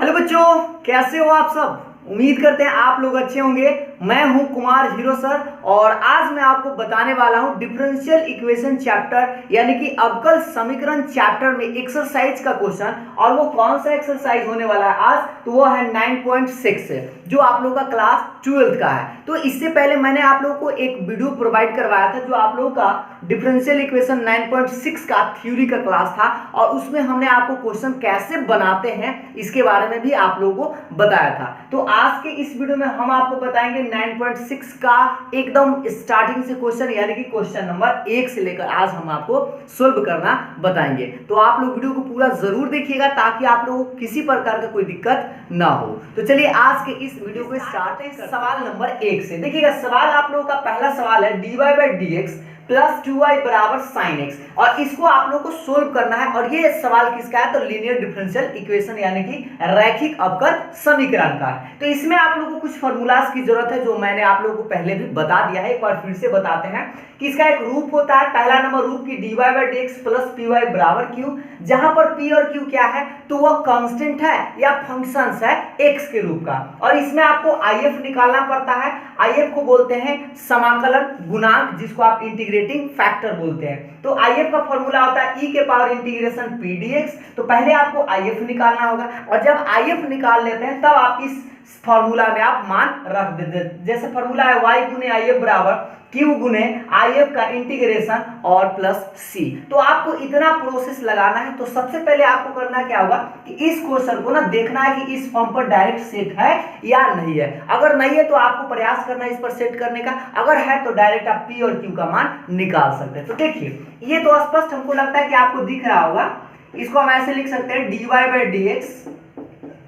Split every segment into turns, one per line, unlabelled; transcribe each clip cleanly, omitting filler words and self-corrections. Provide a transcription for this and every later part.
Hello बच्चों, कैसे हो आप सब। उम्मीद करते हैं आप लोग अच्छे होंगे। मैं हूं कुमार हीरो सर और आज मैं आपको बताने वाला हूं डिफरेंशियल इक्वेशन चैप्टर यानी कि अवकल समीकरण चैप्टर में एक्सरसाइज का क्वेश्चन। और वो कौन सा एक्सरसाइज होने वाला है आज, तो वो है 9.6 जो आप लोगों का क्लास 12th का है। तो इससे पहले मैंने आप लोगों को एक वीडियो प्रोवाइड करवाया था जो आप लोगों का डिफरेंशियल इक्वेशन 9.6 का थ्योरी का क्लास था और उसमें हमने आपको क्वेश्चन कैसे बनाते हैं इसके बारे में भी आप लोगों को बताया था। तो आज के इस वीडियो में हम आपको बताएंगे 9.6 का एकदम स्टार्टिंग से क्वेश्चन यानी कि क्वेश्चन नंबर 1 से लेकर आज हम आपको सोल्व करना बताएंगे। तो आप लोग वीडियो को पूरा जरूर देखिएगा ताकि आप लोगों को किसी प्रकार का कोई दिक्कत ना हो। तो चलिए आज के इस वीडियो को स्टार्ट है सवाल नंबर 1 से। देखिएगा सवाल आप लोगों का पहला सवाल है dy/dx प्लस 2y बराबर साइन एक्स और इसको आप लोगों को सोल्व करना है। और ये सवाल किसका है, तो लीनियर डिफरेंशियल इक्वेशन यानी कि रैखिक अवकल समीकरण का है। तो इसमें आप लोगों को कुछ फॉर्मूलाज की जरूरत है जो मैंने आप लोगों को पहले भी बता दिया है। एक बार फिर से बताते हैं कि इसका एक रूप होता है। पहला नंबर रूप की dy/dx प्लस py बराबर q, जहां पर p और q क्या है, तो वह कांस्टेंट है या फंक्शंस है x के रूप का। और इसमें आपको if निकालना पड़ता है। if को बोलते हैं समाकलन गुणांक जिसको आप इंटीग्रेटिंग फैक्टर बोलते हैं। तो if का फॉर्मूला होता है e के पावर इंटीग्रेशन p dx। तो पहले आपको if निकालना होगा और जब if निकाल लेते हैं तब आप इस फॉर्मूला में आप मान रख देते। जैसे फॉर्मूला है y गुने if बराबर q गुने if का इंटीग्रेशन और प्लस c। तो आपको इतना प्रोसेस लगाना है। तो सबसे पहले आपको करना क्या होगा कि इस क्वेश्चन को ना देखना है कि इस फॉर्म पर डायरेक्ट सेट है या नहीं है। अगर नहीं है तो आपको प्रयास करना है इस पर सेट करने का, अगर है तो डायरेक्ट आप p और q का मान निकाल सकते हैं। तो देखिए ये तो स्पष्ट हमको लगता है कि आपको दिख रहा होगा। इसको हम ऐसे लिख सकते हैं dy/dx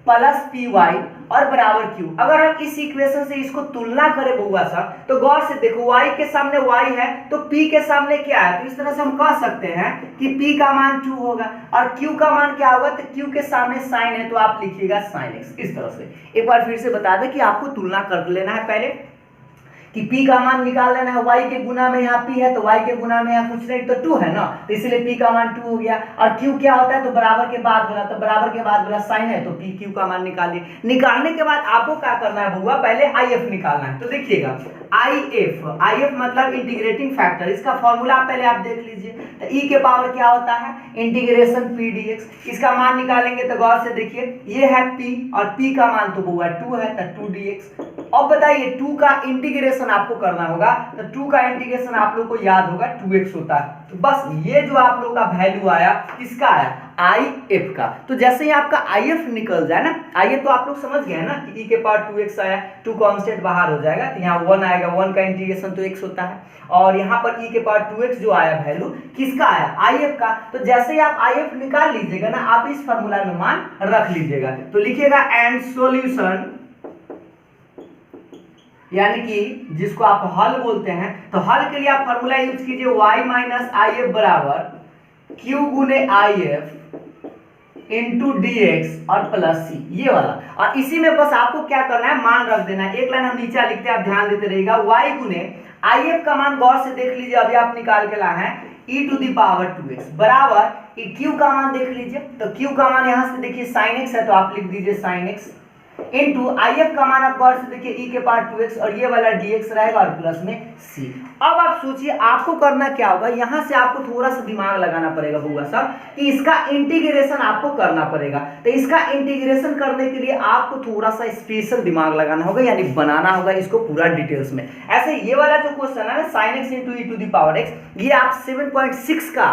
प्लस py और बराबर q। अगर हम इस इक्वेशन से इसको तुलना करें बउआ साहब तो गौर से देखो y के सामने y है तो p के सामने क्या है, तो इस तरह से हम कह सकते हैं कि p का मान 2 होगा और q का मान क्या होगा, तो q के सामने साइन है तो आप लिखिएगा साइन x। इस तरह से एक बार फिर से बता दें कि आपको तुलना कर लेना है पहले कि p का मान निकाल लेना है। y के गुना में यहाँ p है तो y के गुना में यहाँ कुछ नहीं तो 2 है ना, तो इसलिए p का मान 2 हो गया। और q क्या होता है, तो बराबर के बाद बोला, तो बराबर के बाद बोला साइन है तो p q का मान निकालिए। निकालने के बाद आपको क्या करना है बउआ, पहले if निकालना है। तो देखिएगा if मतलब इंटीग्रेटिंग फैक्टर, इसका फॉर्मूला पहले आप देख लीजिए। तो e के पावर क्या होता है इंटीग्रेशन p dx। इसका मान निकालेंगे तो गौर से देखिए ये है p और p का मान तो बउआ 2 है तो 2 dx। अब बताइए 2 का इंटीग्रेशन आपको करना होगा तो 2 का इंटीग्रेशन आप लोग को याद होगा 2x होता है। तो बस ये जो आप लोग का वैल्यू आया किसका आया, if का। तो जैसे ही आपका if निकल जाए ना, if तो आप लोग समझ गए ना कि e के पावर 2x आया, 2 कांस्टेंट बाहर हो जाएगा तो यहाँ 1 आएगा, 1 का इंटीग्रेशन तो x होता है। और यहाँ पर e के पावर 2x जो आया वैल्यू किसका आया, if का। तो जैसे ही आप if निकाल लीजिएगा ना, आप इस फॉर्मूला में मान रख लीजिएगा। तो लिखिएगा एंड सॉल्यूशन यानी कि जिसको आप हल बोलते हैं, तो हल के लिए आप फॉर्मूला यूज कीजिए y माइनस if बराबर q गुने if इंटू dx और प्लस c, ये वाला। और इसी में बस आपको क्या करना है, मान रख देना है। एक लाइन हम नीचे लिखते हैं, आप ध्यान देते रहिएगा। y गुने if का मान गौर से देख लीजिए, अभी आप निकाल के लाए हैं e to the power 2x बराबर q का मान देख लीजिए। तो q का मान यहाँ से देखिए sin x है तो आप लिख दीजिए sin x इंटू if का मान आप गौर से देखिए e के पावर 2x और ये वाला dx रहेगा और प्लस में c। अब आप सोचिए आपको करना क्या होगा, यहां से आपको थोड़ा सा दिमाग लगाना पड़ेगा बउआ साहब कि इसका इंटीग्रेशन आपको करना पड़ेगा। तो इसका इंटीग्रेशन करने के लिए आपको थोड़ा सा स्पेशल दिमाग लगाना होगा यानी बनाना होगा इसको पूरा डिटेल्स में। ऐसे ये वाला जो क्वेश्चन है ना sin x into e to the power x, ये आप 7.6 का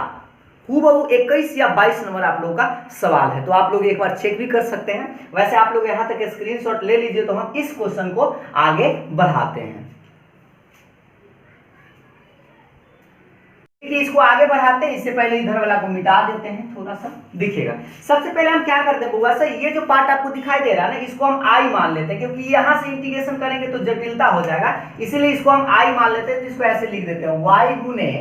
हूबहू 21 या 22 नंबर आप लोगों का सवाल है। तो आप लोग एक बार चेक भी कर सकते हैं। वैसे आप लोग यहां तक स्क्रीनशॉट ले लीजिए तो हम इस क्वेश्चन को आगे बढ़ाते हैं। इसको आगे बढ़ाते हैं, इससे पहले इधर वाला को मिटा देते हैं थोड़ा सा। देखिएगा सबसे पहले हम क्या करते हैं बउआ सर, ये जो पार्ट आपको दिखाई दे रहा है ना, इसको हम i मान लेते हैं क्योंकि यहां से इंटीग्रेशन करेंगे तो जटिलता हो जाएगा, इसीलिए इसको हम i मान लेते हैं। तो इसको ऐसे लिख देते हैं y गुने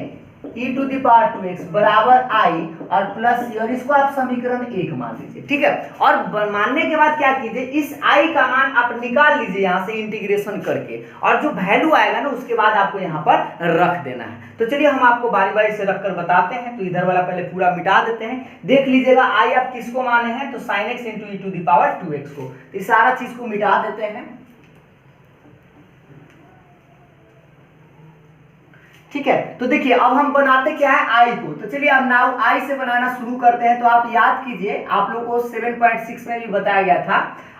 e to the power 2x बराबर i और प्लस और इसको आप समीकरण 1 मान लीजिए, ठीक है। और मानने के बाद क्या कीजिए, इस i का मान आप निकाल लीजिए यहाँ से इंटीग्रेशन करके, और जो वैल्यू आएगा ना उसके बाद आपको यहाँ पर रख देना है। तो चलिए हम आपको बारी बारी से रखकर बताते हैं। तो इधर वाला पहले पूरा मिटा देते हैं, देख लीजिएगा i आप किसको माने हैं, तो sin x into e to the power 2x को। तो इस सारा चीज को मिटा देते हैं, ठीक है। तो देखिए अब हम बनाते क्या है, आई को। तो चलिए अब नाउ आई से बनाना शुरू करते हैं। तो आप याद कीजिए, आप लोगों को 7.6 में भी बताया गया था,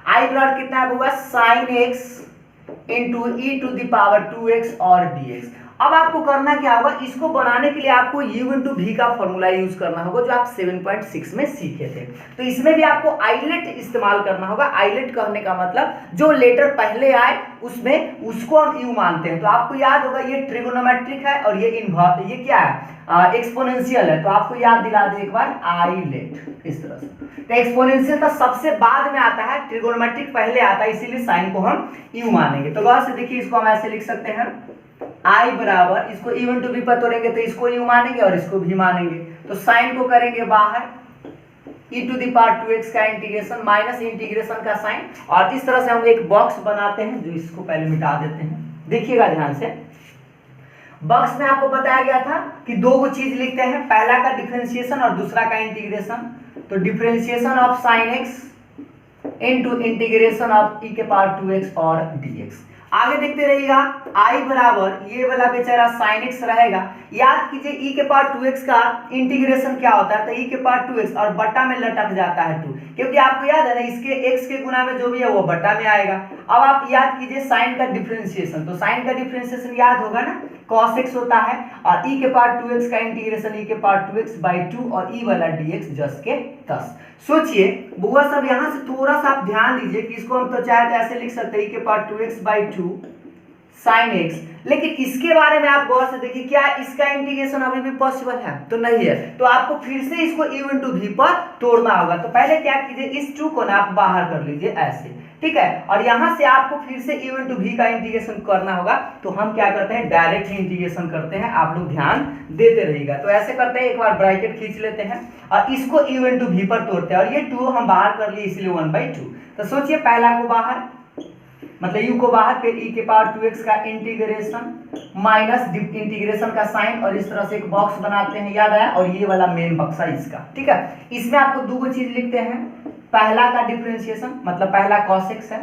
आई बराबर कितना है होगा, sin x into e to the power 2x और dx। अब आपको करना क्या होगा, इसको बनाने के लिए आपको u इंटू v का फॉर्मूला यूज करना होगा जो आप 7.6 में सीखे थे। तो इसमें भी आपको आइलेट इस्तेमाल करना होगा। आइलेट कहने का मतलब जो लेटर पहले आए उसमें उसको हम u मानते हैं। तो आपको याद होगा ये ट्रिगोनोमेट्रिक है और ये क्या है, एक्सपोनेंशियल है। तो आपको याद दिला दे एक बार, आइलेट इस तरह से। तो एक्सपोनेंशियल का सबसे बाद में आता है, ट्रिगोनोमेट्रिक पहले आता है, इसीलिए साइन को हम u मानेंगे। तो गौर से देखिए, इसको हम ऐसे लिख सकते हैं, i बराबर, इसको इवन टू बी पर तोड़ेंगे तो इसको u मानेंगे और इसको भी मानेंगे। तो साइन को करेंगे बाहर, e to the power 2x का इंटीग्रेशन माइनस इंटीग्रेशन का साइन, और इस तरह से हम एक बॉक्स बनाते हैं जो इसको पहले मिटा देते हैं। देखिएगा ध्यान से, बॉक्स में आपको बताया गया था कि दो को चीज लिखते हैं, पहला का डिफरेंशिएशन और दूसरा का इंटीग्रेशन। तो differentiation of sin x into integration of e के पावर 2x और dx। आगे देखते रहिएगा, i बराबर ये वाला बेचारा sin x रहेगा। याद कीजिए e के पावर 2x का इंटीग्रेशन क्या होता है, तो e के पावर 2x और बट्टा में लटक जाता है 2, क्योंकि आपको याद है ना इसके x के गुना में जो भी है वो बट्टा में आएगा। अब आप याद कीजिए साइन का डिफरेंशिएशन, तो साइन का डिफरेंशिएशन याद होगा ना, cos x होता है, और e के पावर 2x का इंटीग्रेशन e के पावर 2x/2 और e वाला dx जस के तस। सोचिए बुआ सब, यहाँ से थोड़ा सा आप ध्यान दीजिए कि इसको हम तो चाहे तो ऐसे लिख सकते हैं e के पावर 2x/2 sin x, लेकिन इसके बारे में आप गौर से देखिए, क्या इसका इंटीग्रेशन अभी भी पॉसिबल है, तो नहीं है। तो आपको फिर से इसको u इंटू v पर तोड़ना होगा। तो पहले क्या कीजिए, इस 2 को ना आप बाहर कर लीजिए ऐसे, ठीक है, और यहां से आपको फिर से u इंटू v का इंटीग्रेशन करना होगा। तो हम क्या करते हैं, डायरेक्ट ही इंटीग्रेशन करते हैं, आप लोग ध्यान देते रहिएगा। तो ऐसे करते हैं, एक बार ब्रैकेट खींच लेते हैं और इसको u इंटू v पर तोड़ते हैं, और ये 2 हम बाहर कर लिए इसलिए 1/2। तो सोचिए पहला को बाहर, मतलब u को बाहर, फिर e के पावर 2x का इंटीग्रेशन माइनस इंटीग्रेशन का साइन, और इस तरह से एक बॉक्स बनाते हैं, याद आया, और ये वाला मेन बक्सा इसका, ठीक है। इसमें आपको दो चीज लिखते हैं, पहला का डिफरेंशिएशन मतलब पहला cos x है,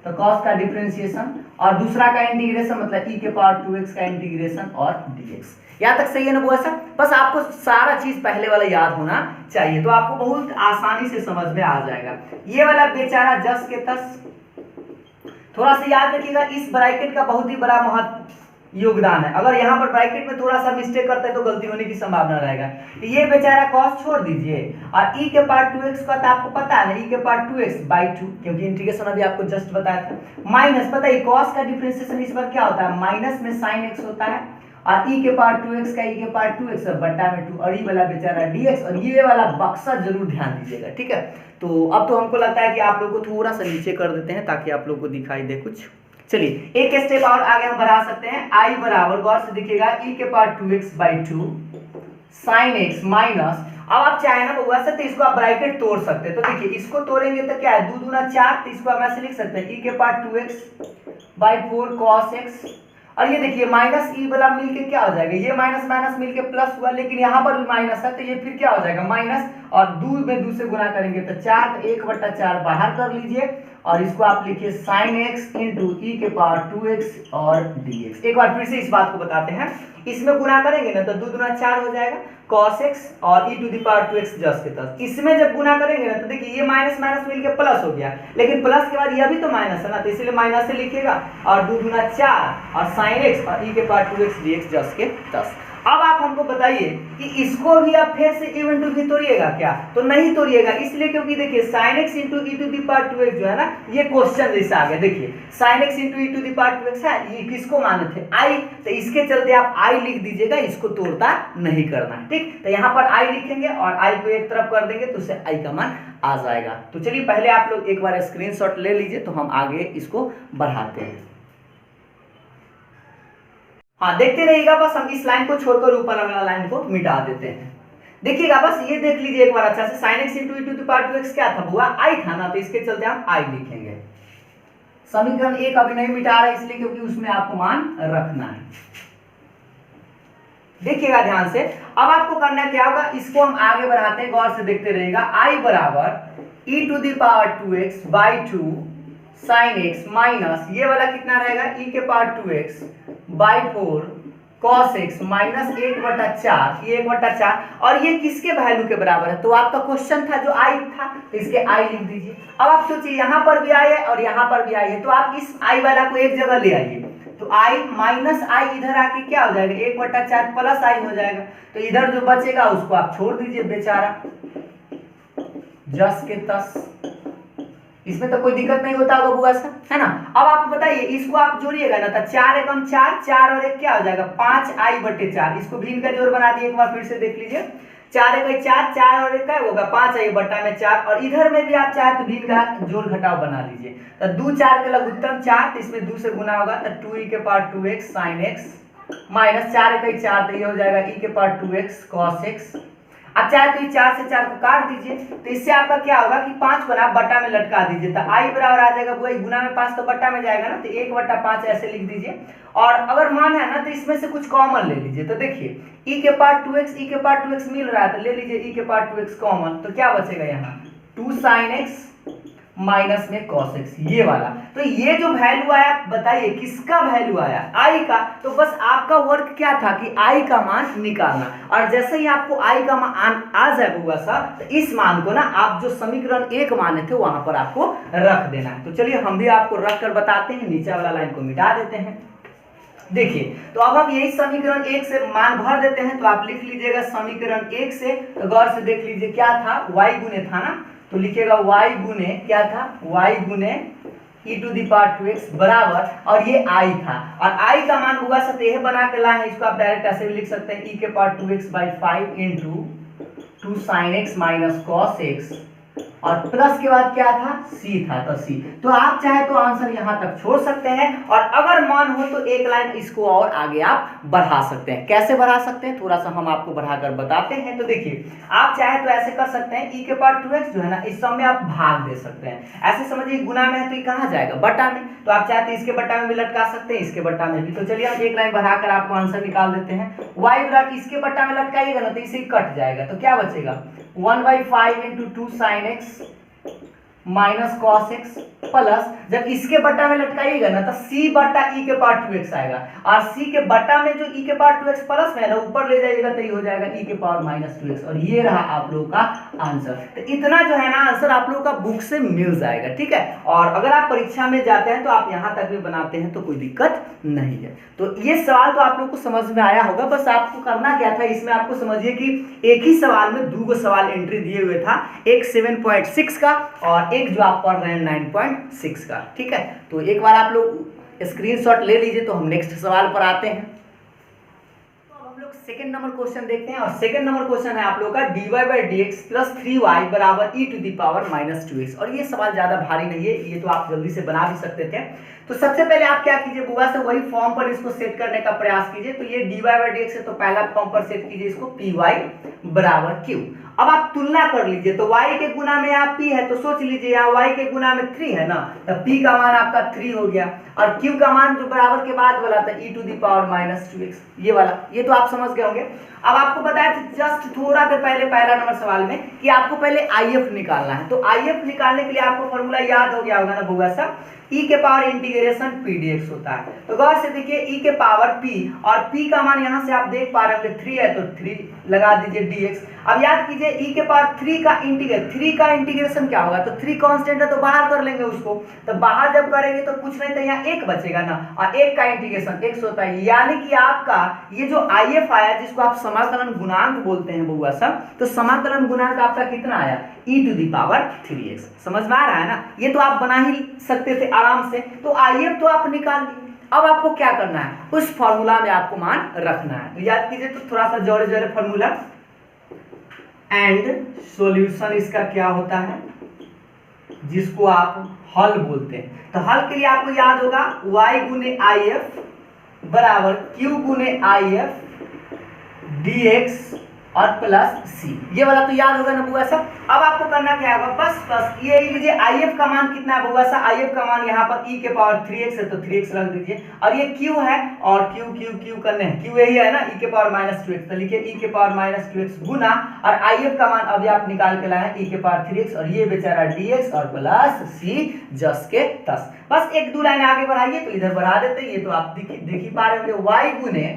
तो cos का डिफरेंशिएशन, और दूसरा का इंटीग्रेशन मतलब e के पावर 2x का इंटीग्रेशन और dx। यहाँ तक सही है ना बुआ साहब? बस आपको सारा चीज पहले वाला याद होना चाहिए, तो आपको बहुत आसानी से समझ में आ जाएगा। ये वाला बेचारा जस के तस, थोड़ा सा याद रखिएगा, इस ब्रैकेट का बहुत ही बड़ा महत्व योगदान है। अगर यहाँ पर ब्रैकेट में थोड़ा सा मिस्टेक करते हैं तो गलती होने की संभावना रहेगा। तो ये बेचारा cos छोड़ दीजिए, और e के पावर 2x का तो आपको पता है ना, e के पावर 2x/2, क्योंकि इंटीग्रेशन अभी आपको जस्ट बताया था, माइनस, पता है cos का डिफरेंशिएशन इस बार क्या होता है, माइनस में sin x होता है, और e के पावर 2x का e के पावर 2x और बट्टा में 2, और e वाला बेचारा dx, और ये वाला बक्सा जरूर ध्यान दीजिएगा, ठीक है। तो अब तो हमको लगता है कि आप लोगों को थोड़ा सा नीचे कर देते हैं ताकि आप लोगों को दिखाई दे कुछ। चलिए एक स्टेप और आगे हम बढ़ा सकते हैं, i बराबर, गौर से देखिएगा, e के power 2x/2 sin x minus, अब आप चाहे ना बउआ से तो इसको आप ब्रैकेट तोड़ सकते हैं। तो देखिए इसको तोड़ेंगे तो क्या है, 2 दूना 4, तो इसको आप ऐसे लिख सकते हैं e के पावर 2x/4 cos x, और ये देखिए माइनस ई वाला मिलके क्या हो जाएगा, ये माइनस माइनस मिलके प्लस हुआ, लेकिन यहाँ पर भी माइनस है, तो ये फिर क्या हो जाएगा माइनस, और 2 में 2 से गुना करेंगे तो 4, तो 1/4 बाहर कर लीजिए, और इसको आप लिखिए sin x इंटू ई के पावर 2x और dx। एक बार फिर से इस बात को बताते हैं, इसमें गुना करेंगे ना तो 2 दूना 4 हो जाएगा cos x और e to the power 2x जस के तस। इसमें जब गुना करेंगे ना तो देखिए ये माइनस माइनस मिलके प्लस हो गया, लेकिन प्लस के बाद यह भी तो माइनस है ना, तो इसलिए माइनस से लिखिएगा, और 2 दूना 4 और sin x और e के पावर 2x dx जस के तस। अब आप हमको बताइए कि इसको भी आप फिर से इवन टू भी तोड़िएगा क्या, तो नहीं तोड़िएगा, इसलिए क्योंकि देखिए sin x into e to the power 2x जो है ना, ये क्वेश्चन जैसा आ गया। देखिए sin x into e to the power 2x है, ये किसको माने थे, i, तो इसके चलते आप i लिख दीजिएगा, इसको तोड़ता नहीं करना, ठीक। तो यहाँ पर i लिखेंगे और i को एक तरफ कर देंगे तो उससे i का मान आ जाएगा। तो चलिए पहले आप लोग एक बार स्क्रीनशॉट ले लीजिए, तो हम आगे इसको बढ़ाते हैं। हाँ देखते रहिएगा, बस हम इस लाइन को छोड़कर ऊपर वाला लाइन को मिटा देते हैं। देखिएगा बस ये देख लीजिए एक बार अच्छा से, sin x into e to the power 2x क्या था बुआ, i था ना, तो इसके चलते हम i लिखेंगे। समीकरण एक अभी नहीं मिटा रहा इसलिए क्योंकि उसमें आपको मान रखना है। देखिएगा ध्यान से, अब आपको करना क्या होगा, इसको हम आगे बढ़ाते हैं, गौर से देखते रहिएगा। i बराबर e to the power 2x by 2 sin x minus ये वाला कितना रहेगा, e के पावर 2x by 4 cos x minus 1/4, ये 1/4, और ये किसके वैल्यू के बराबर है, तो आपका क्वेश्चन था जो i था, तो इसके i लिख दीजिए। अब आप सोचिए यहाँ पर भी i है और यहाँ पर भी i है, तो आप इस i वाला को एक जगह ले आइए, तो i माइनस i इधर आके क्या हो जाएगा, 1/4 प्लस i हो जाएगा, तो इधर जो बचेगा उसको आप छोड़ दीजिए बेचारा, जस के तस, इसमें तो कोई दिक्कत नहीं होता होगा बुआ सा, है ना। अब आप बताइए इसको आप जोड़िएगा ना, तो 4 एकम 4, 4 और 1 क्या हो जाएगा 5i/4, इसको भिन्न का जोड़ बना दिए, एक बार फिर से देख लीजिए, 4 एक 4, 4 और 1 क्या होगा 5i/4, और इधर में भी आप चाहे तो भिन्न का जोड़ घटाव बना लीजिए, तो 2 4 के लघुत्तम 4, तो इसमें 2 से गुना होगा, तो 2e के पावर 2x sin x माइनस 4 एक 4, तो ये हो जाएगा e के पावर 2x cos x। अब चाहे तो 4 से 4 को काट दीजिए, तो इससे आपका क्या होगा कि 5 को ना बट्टा में लटका दीजिए, तो i बराबर आ जाएगा बुआ, गुना में 5 तो बट्टा में जाएगा ना, तो 1/5 ऐसे लिख दीजिए, और अगर मान है ना तो इसमें से कुछ कॉमन ले लीजिए, तो देखिए e के पावर 2x, e के पावर 2x मिल रहा है, तो ले लीजिए e के पावर 2x कॉमन, तो क्या बचेगा यहाँ 2 sin x माइनस में cos x, ये वाला। तो ये जो वैल्यू आया बताइए किसका वैल्यू आया, i का, तो बस आपका वर्क क्या था कि i का मान निकालना, और जैसे ही आपको i का मान आ जाए बुआ सा, तो इस मान को ना आप जो समीकरण एक माने थे वहां पर आपको रख देना है। तो चलिए हम भी आपको रख कर बताते हैं, नीचे वाला लाइन को मिटा देते हैं। देखिए तो अब हम यही समीकरण एक से मान भर देते हैं, तो आप लिख लीजिएगा समीकरण एक से, तो गौर से देख लीजिए क्या था, y गुने था ना, तो लिखिएगा y गुने क्या था, y गुने e to the power 2x बराबर, और ये i था, और i का मान होगा सर यह बना के लाए हैं, इसको आप डायरेक्ट ऐसे भी लिख सकते हैं, e के पावर 2x by 5 into 2 sin x minus cos x, और प्लस के बाद क्या था c था, तो c, तो आप चाहे तो आंसर यहां तक छोड़ सकते हैं, और अगर मान हो तो एक लाइन इसको और आगे आप बढ़ा सकते हैं। कैसे बढ़ा सकते हैं थोड़ा सा हम आपको बढ़ाकर बताते हैं। तो देखिए आप चाहे तो ऐसे कर सकते हैं, e के पावर 2x जो है ना इस सब में आप भाग दे सकते हैं, ऐसे समझिए गुना में है तो ये कहाँ जाएगा बट्टा में, तो आप चाहे तो इसके बट्टा में भी लटका सकते हैं, इसके बट्टा में भी। तो चलिए हम एक लाइन बढ़ाकर आपको आंसर निकाल देते हैं, y बराबर इसके बट्टा में लटकाइएगा ना तो इसे कट जाएगा, तो क्या बचेगा 1/5 into 2 sin x minus cos x plus, जब इसके बट्टा में लटकाइएगा ना तो c बट्टा e के पावर 2x आएगा, और c के बट्टा में जो e के पावर 2x प्लस में है ना ऊपर ले जाइएगा तो ये हो जाएगा e के पावर माइनस 2x, और ये रहा आप लोगों का आंसर। तो इतना जो है ना आंसर आप लोगों का बुक से मिल जाएगा, ठीक है। और अगर आप परीक्षा में जाते हैं तो आप यहाँ तक भी बनाते हैं तो कोई दिक्कत नहीं है। तो ये सवाल तो आप लोग को समझ में आया होगा, बस आपको करना क्या था, इसमें आपको समझिए कि एक ही सवाल में 2 सवाल एंट्री दिए हुए था, एक 7.6 का और एक जो आप पढ़ रहे हैं 9.6 का, ठीक है। तो एक बार आप लोग स्क्रीनशॉट ले लीजिए, तो हम नेक्स्ट सवाल पर आते हैं। तो अब हम लोग सेकंड नंबर क्वेश्चन देखते हैं, और सेकंड नंबर क्वेश्चन है आप लोगों का dy/dx प्लस 3y बराबर e to the power minus 2x, और ये सवाल ज्यादा भारी नहीं है, ये तो आप जल्दी से बना भी सकते थे। तो सबसे पहले आप क्या कीजिए बुआ से वही फॉर्म पर इसको सेट करने का प्रयास कीजिए, तो ये dy/dx है तो पहला फॉर्म पर सेट कीजिए इसको py बराबर q। अब आप तुलना कर लीजिए, तो y के गुना में आप p है तो सोच लीजिए यहाँ y के गुना में 3 है ना, तो p का मान आपका 3 हो गया, और q का मान जो बराबर के बाद वाला था e to the power minus 2x, ये वाला, ये तो आप समझ गए होंगे। अब आपको बताया था जस्ट थोड़ा देर पहले पहला नंबर सवाल में कि आपको पहले IF निकालना है, तो IF निकालने के लिए आपको फॉर्मूला याद हो गया होगा ना बुआ सा, e के पावर इंटीग्रेशन p dx होता है। तो गौर से देखिए e के पावर p, और p का मान यहाँ से आप देख पा रहे होंगे 3 है तो 3 लगा दीजिए dx। अब याद कीजिए e के पावर 3 का इंटीग्रेशन क्या होगा, तो 3 कांस्टेंट है तो बाहर कर लेंगे उसको, तो बाहर जब करेंगे तो कुछ नहीं तो यहाँ 1 बचेगा ना, और 1 का इंटीग्रेशन x होता है, यानी कि आपका ये जो IF आया जिसको आप समाकलन गुणांक बोलते हैं बुआ सब, तो समाकलन गुणांक आपका कितना आया e to the power 3x। समझ में आ रहा है ना, ये तो आप बना ही सकते थे आराम से। तो IF तो आप निकाल लिए, अब आपको क्या करना है, उस फॉर्मूला में आपको मान रखना है। तो याद कीजिए, तो थोड़ा सा जोड़े जोड़े फॉर्मूला, एंड सॉल्यूशन इसका क्या होता है जिसको आप हल बोलते हैं। तो हल के लिए आपको याद होगा y गुने IF बराबर क्यू गुने आई एफ डी एक्स और प्लस सी। ये वाला तो याद होगा ना बुआ सा। अब आपको करना क्या होगा, बस ये लीजिए आई एफ का मान कितना है बुआ सा, आई एफ का मान यहाँ पर e के पावर 3x है तो 3x रख दीजिए, और ये q है और q करने हैं, q यही है ना e के पावर -2x, तो लिखिए e के पावर -2x गुना, और आई एफ का मान अभी आप निकाल के लाए e के पावर 3x, और ये बेचारा dx और प्लस c जस के तस। बस एक दो लाइन आगे बढ़ाइए तो इधर बढ़ा देते हैं, ये तो आप देख ही पा रहे होंगे, y गुने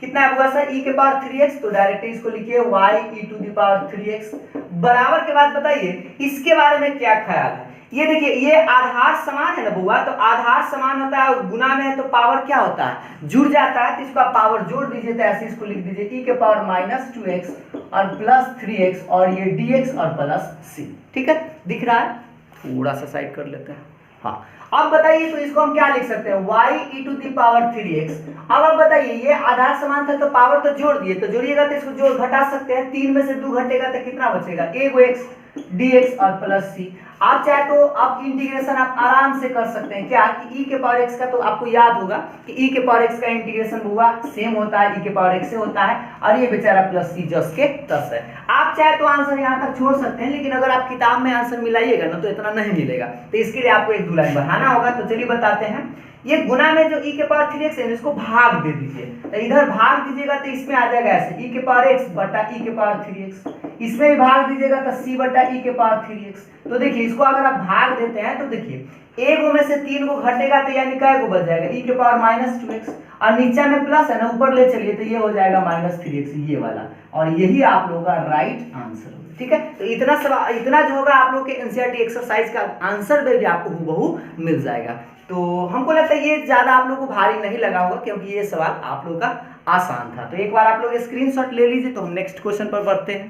कितना है होगा सर e के पावर 3x, तो डायरेक्टली इसको लिखिए y e to the power 3x बराबर के बाद बताइए इसके बारे में क्या ख्याल है। ये देखिए ये आधार समान है ना बुआ, तो आधार समान होता है और गुना में है तो पावर क्या होता है, जुड़ जाता है, तो इसको आप पावर जोड़ दीजिए, तो ऐसे इसको लिख दीजिए e के पावर -2x और प्लस 3x और ये dx और प्लस c। ठीक है, दिख रहा है, थोड़ा सा साइड कर लेते हैं। हाँ, अब बताइए तो इसको हम क्या लिख सकते हैं, y e to the power 3x। अब आप बताइए ये आधार समान था तो पावर तो जोड़ दिए, तो जोड़िएगा तो इसको जोड़ घटा सकते हैं, 3 में से 2 घटेगा तो कितना बचेगा, x dx और प्लस c। आप चाहे तो आप इंटीग्रेशन आप आराम से कर सकते हैं, क्या कि e के पावर x का तो आपको याद होगा कि e के पावर x का इंटीग्रेशन हुआ सेम होता है, e के पावर x से होता है, और ये बेचारा प्लस c जस के तस है। आप चाहे तो आंसर यहाँ तक छोड़ सकते हैं, लेकिन अगर आप किताब में आंसर मिलाइएगा ना तो इतना नहीं मिलेगा, तो इसके लिए आपको 1-2 लाइन बढ़ाना होगा। तो चलिए बताते हैं, ये गुना में जो e के पावर 3x है इसको भाग दे दीजिए, तो इधर भाग दीजिएगा तो इसमें आ जाएगा ऐसे e के पावर x बटा e के पावर 3x, इसमें भी भाग दीजिएगा तो c बटा e के पावर 3x। तो देखिए इसको अगर आप भाग देते हैं तो देखिए एक में से 3 को घटेगा तो यानी क्या को बच जाएगा e के पावर -2x, और नीचे में प्लस है ना, ऊपर ले चलिए तो ये हो जाएगा -3x ये वाला, और यही आप लोगों का राइट आंसर होगा। ठीक है, तो इतना सवाल, इतना जो होगा आप लोग के एनसीईआरटी एक्सरसाइज का आंसर में भी आपको हूबहू मिल जाएगा। तो हमको लगता है ये ज्यादा आप लोगों को भारी नहीं लगा होगा, क्योंकि ये सवाल आप लोगों का आसान था। तो एक बार आप लोग स्क्रीनशॉट ले लीजिए, तो हम नेक्स्ट क्वेश्चन पर बढ़ते हैं।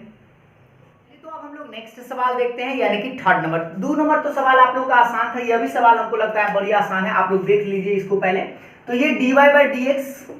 तो अब हम लोग नेक्स्ट सवाल देखते हैं, यानी कि 3rd नंबर। 2 नंबर तो सवाल आप लोगों का आसान था, यह भी सवाल हमको लगता है बड़ी आसान है, आप लोग देख लीजिए इसको पहले। तो ये dy/dx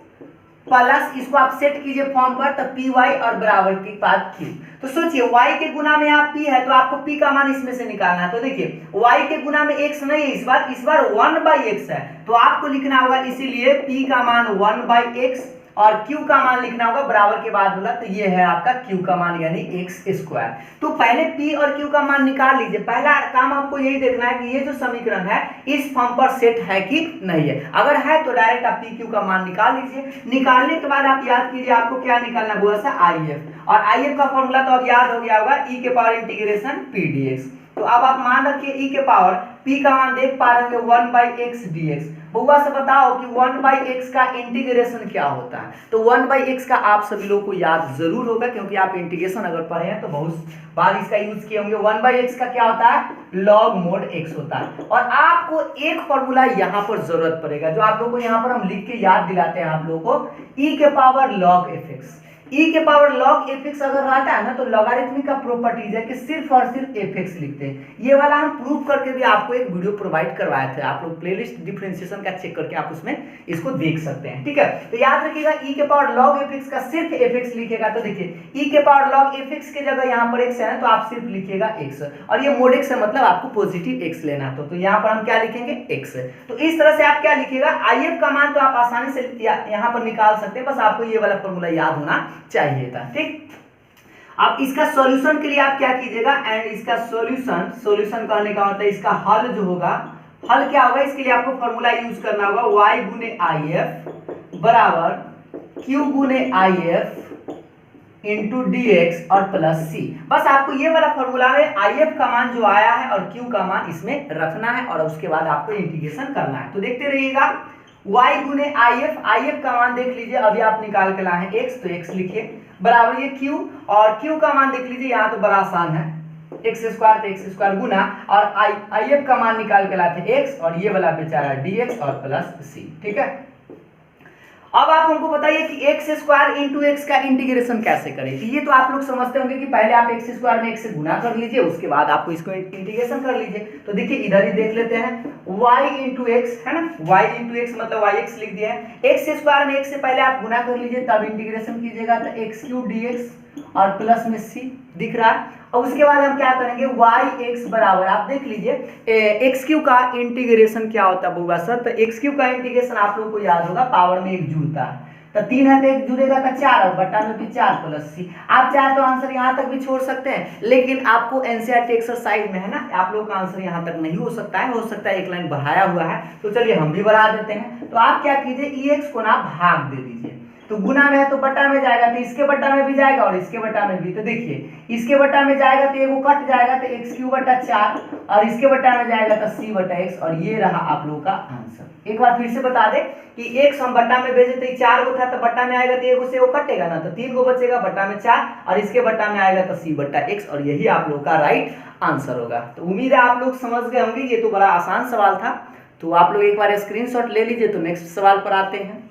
प्लस इसको आप सेट कीजिए फॉर्म पर, तब py और बराबर के बाद q। तो सोचिए y के गुना में आप p है तो आपको p का मान इसमें से निकालना है। तो देखिए y के गुना में x नहीं है, इस बार 1/x है, तो आपको लिखना होगा इसीलिए p का मान 1/x और q का मान लिखना होगा बराबर के बाद होगा, तो ये है आपका q का मान यानी x²। तो पहले p और q का मान निकाल लीजिए। पहला काम आपको यही देखना है कि ये जो समीकरण है इस फॉर्म पर सेट है कि नहीं है, अगर है तो डायरेक्ट आप p q का मान निकाल लीजिए। निकालने के बाद आप याद कीजिए आपको क्या निकालना है, वो है if, और if का फॉर्मूला तो अब याद हो गया होगा e के पावर इंटीग्रेशन p dx। तो अब आप मान रखिए e के पावर p का मान देख पा रहे होंगे 1/x dx। बुआ से बताओ कि 1/x का इंटीग्रेशन क्या होता है, तो 1/x का आप सभी लोगों को याद जरूर होगा, क्योंकि आप इंटीग्रेशन अगर पढ़े हैं तो बहुत बार इसका यूज किए होंगे। 1/x का क्या होता है, log mod x होता है। और आपको एक फॉर्मूला यहाँ पर जरूरत पड़ेगा, जो आप लोगों को यहाँ पर हम लिख के याद दिलाते हैं आप लोगों को, e के पावर log fx। e के पावर log fx अगर रहता है ना तो लॉगरिथमिक का प्रॉपर्टीज है कि सिर्फ और सिर्फ fx लिखते हैं। ये वाला हम प्रूव करके भी आपको एक वीडियो प्रोवाइड करवाए थे, आप लोग प्लेलिस्ट डिफरेंशिएशन का चेक करके आप उसमें इसको देख सकते हैं। ठीक है, तो याद रखिएगा e के पावर log fx का सिर्फ fx लिखेगा, तो देखिए e के पावर log fx के जगह यहाँ पर x है ना, तो आप सिर्फ लिखिएगा x, और ये mod x है मतलब आपको पॉजिटिव x लेना, तो यहाँ पर हम क्या लिखेंगे x। तो इस तरह से आप क्या लिखिएगा, if का मान तो आप आसानी से यहाँ पर निकाल सकते हैं, बस आपको ये वाला फॉर्मूला याद होना चाहिए था। ठीक, अब इसका सॉल्यूशन के लिए आप क्या कीजिएगा, एंड इसका सॉल्यूशन कहने का मतलब इसका हल जो होगा, हल क्या होगा, इसके लिए आपको फॉर्मूला यूज करना होगा y गुने if बराबर q गुने if इंटू dx और प्लस c। बस आपको ये वाला फॉर्मूला में if का मान जो आया है और q का मान इसमें रखना है, और उसके बाद आपको इंटीग्रेशन करना है। तो देखते रहिएगा, y गुने if का मान देख लीजिए, अभी आप निकाल के लाए हैं x, तो x लिखिए बराबर ये q, और q का मान देख लीजिए, यहाँ तो बड़ा आसान है, x² तो x² गुना, और if का मान निकाल के लाते हैं x, और ये वाला बेचारा dx और प्लस c। ठीक है, अब आप हमको बताइए कि x² इंटू x का इंटीग्रेशन कैसे करें। तो ये तो आप लोग समझते होंगे कि पहले आप x² में x से गुना कर लीजिए, उसके बाद आपको इसको इंटीग्रेशन कर लीजिए। तो देखिए इधर ही देख लेते हैं, y इंटू x है ना, y इंटू x मतलब yx लिख दिया है, x² में x से पहले आप गुना कर लीजिए, तब इंटीग्रेशन कीजिएगा, तो x³ dx और प्लस में c दिख रहा है। और उसके बाद हम क्या करेंगे वाई एक्स बराबर, आप देख लीजिए एक्स क्यू का इंटीग्रेशन क्या होता है बउआ सर, तो एक्स क्यू का इंटीग्रेशन आप लोगों को याद होगा पावर में एक जुड़ता है, तो 3 है तो 1 जुड़ेगा तो 4 और बटा में भी 4 प्लस सी। आप चाहे तो आंसर यहाँ तक भी छोड़ सकते हैं, लेकिन आपको एनसीईआरटी एक्सरसाइज में है ना, आप लोगों का आंसर यहाँ तक नहीं हो सकता है एक लाइन बढ़ाया हुआ है, तो चलिए हम भी बढ़ा देते हैं। तो आप क्या कीजिए ई एक्स को ना भाग दे दीजिए, तो गुना में है तो बटा में जाएगा, तो इसके बटा में भी जाएगा और इसके बटा में भी, तो देखिए इसके बटा में जाएगा तो एगो कट जाएगा तो एक्स क्यू बटा 4 और इसके बटा में जाएगा तो सी बटा एक्स, और ये रहा आप लोगों का आंसर। एक बार फिर से बता दे कि एक्स हम बटा में भेजे तो 4 गो था, तो बटा में आएगा तो एगो से वो कटेगा ना, तो 3 गो बचेगा, बटा में 4 और इसके बटा में आएगा तो सी बटा एक्स, और यही आप लोग का राइट आंसर होगा। तो उम्मीद है आप लोग समझ गए होंगे, ये तो बड़ा आसान सवाल था। तो आप लोग एक बार स्क्रीनशॉट ले लीजिए। तो नेक्स्ट सवाल पर आते हैं,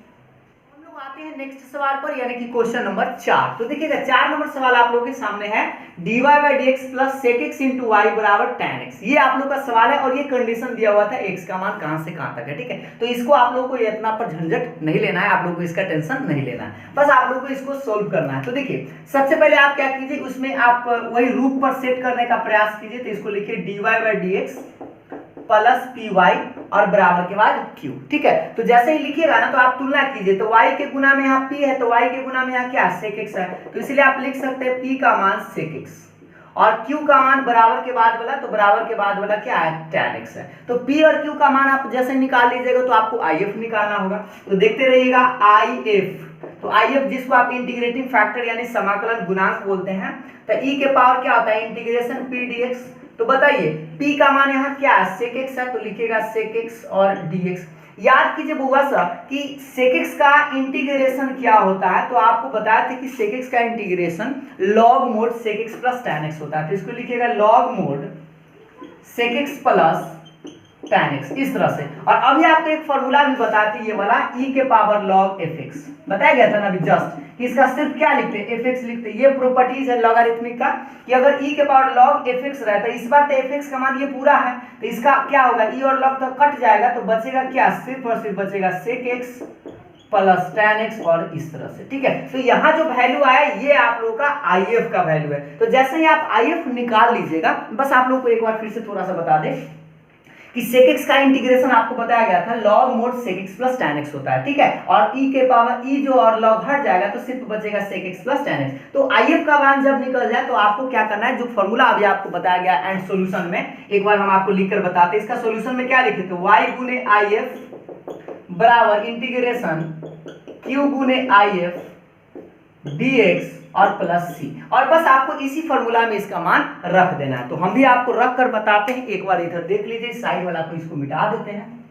नेक्स्ट सवाल पर, यानी कि क्वेश्चन नंबर 4। तो देखिएगा 4 नंबर सवाल आप लोगों के सामने है dy by dx plus sec x into y बराबर tan x। ये आप लोग का सवाल है और ये कंडीशन दिया हुआ था x का मान कहां से कहां तक है, ठीक है। तो इसको आप लोगों को इतना पर झंझट नहीं लेना है, आप लोगों को इसका टेंशन नहीं लेना है, बस आप लोगों को इसको सोल्व करना है। तो देखिए सबसे पहले आप क्या कीजिए, उसमें आप वही रूप पर सेट करने का प्रयास कीजिए। तो इसको लिखिए dy by dx plus P Y और बराबर के बाद q, ठीक है। तो जैसे ही लिखिएगा ना तो आप तुलना कीजिए, तो y के गुना में यहाँ p है तो y के गुना में यहाँ क्या sec x है, तो इसलिए आप लिख सकते हैं p का मान sec x और q का मान बराबर के बाद वाला, तो बराबर के बाद वाला क्या है tan x है। तो p और q का मान आप जैसे निकाल लीजिएगा तो आपको if निकालना होगा। तो देखते रहिएगा if, तो if जिसको आप इंटीग्रेटिंग फैक्टर यानी समाकलन गुणांक बोलते हैं, तो e के पावर क्या होता है इंटीग्रेशन p dx। तो बताइए p का मान यहाँ क्या है sec x है, तो लिखिएगा sec x और dx। याद कीजिए बुआ सा कि sec x का इंटीग्रेशन क्या होता है, तो आपको बताया था कि sec x का integration log mode sec x plus tan x होता है। तो इसको लिखिएगा log mode sec x plus tan x, इस तरह से। और अभी आपको एक फॉर्मूला भी बताती ये वाला e के पावर log fx बताया गया था ना अभी जस्ट, कि इसका सिर्फ क्या लिखते हैं fx लिखते हैं। ये प्रॉपर्टीज है लॉगरिथमिक का कि अगर e के पावर log fx रहता है, इस बार तो fx का मान ये पूरा है, तो इसका क्या होगा e और log तो कट जाएगा, तो बचेगा क्या सिर्फ और सिर्फ बचेगा sec x plus tan x और इस तरह से, ठीक है। तो यहाँ जो वैल्यू आया ये आप लोगों का if का वैल्यू है। तो जैसे ही आप if निकाल लीजिएगा, बस आप लोग को एक बार फिर से थोड़ा सा बता दें कि sec x का इंटीग्रेशन आपको बताया गया था log mode sec x plus tan x होता है, ठीक है। और e के पावर e जो और log हट जाएगा तो सिर्फ बचेगा sec x plus tan x। तो if का मान जब निकल जाए तो आपको क्या करना है, जो फॉर्मूला अभी आपको बताया गया एंड सॉल्यूशन में, एक बार हम आपको लिखकर बताते हैं। इसका सॉल्यूशन में क्या लिखे थे y गुने if बराबर इंटीग्रेशन q गुने if dx और प्लस सी, और बस आपको इसी फॉर्मूला में इसका मान रख देना है। तो हम भी आपको रख कर बताते हैं, एक बार इधर देख लीजिए, साइड वाला को इसको मिटा देते हैं।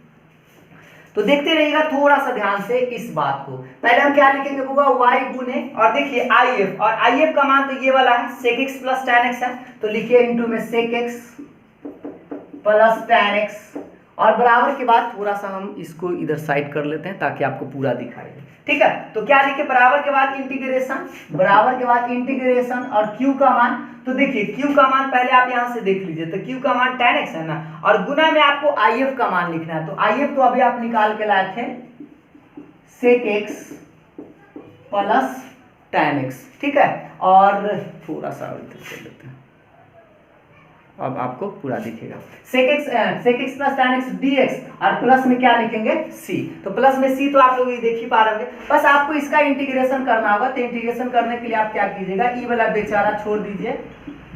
तो देखते रहिएगा थोड़ा सा ध्यान से इस बात को। पहले हम क्या लिखेंगे बुआ y गुने, और देखिए if, और if का मान तो ये वाला है sec x plus tan x है, तो लिखिए इनटू में sec x plus tan x, और बराबर के बाद थोड़ा सा हम इसको इधर साइड कर लेते हैं ताकि आपको पूरा दिखाई दे, ठीक है। तो क्या लिखे बराबर के बाद इंटीग्रेशन, बराबर के बाद इंटीग्रेशन और q का मान, तो देखिए q का मान पहले आप यहां से देख लीजिए, तो q का मान tan x है ना, और गुना में आपको if का मान लिखना है। तो if तो अभी आप निकाल के लाए थे sec x plus tan x, ठीक है। और थोड़ा सा इधर कर लेते हैं, अब आपको पूरा दिखेगा sec x plus tan x dx, और प्लस में क्या लिखेंगे c, तो प्लस में c तो आप लोग ये देख ही पा रहे होंगे। बस आपको इसका इंटीग्रेशन करना होगा, तो इंटीग्रेशन करने के लिए आप क्या कीजिएगा, ई वाला बेचारा छोड़ दीजिए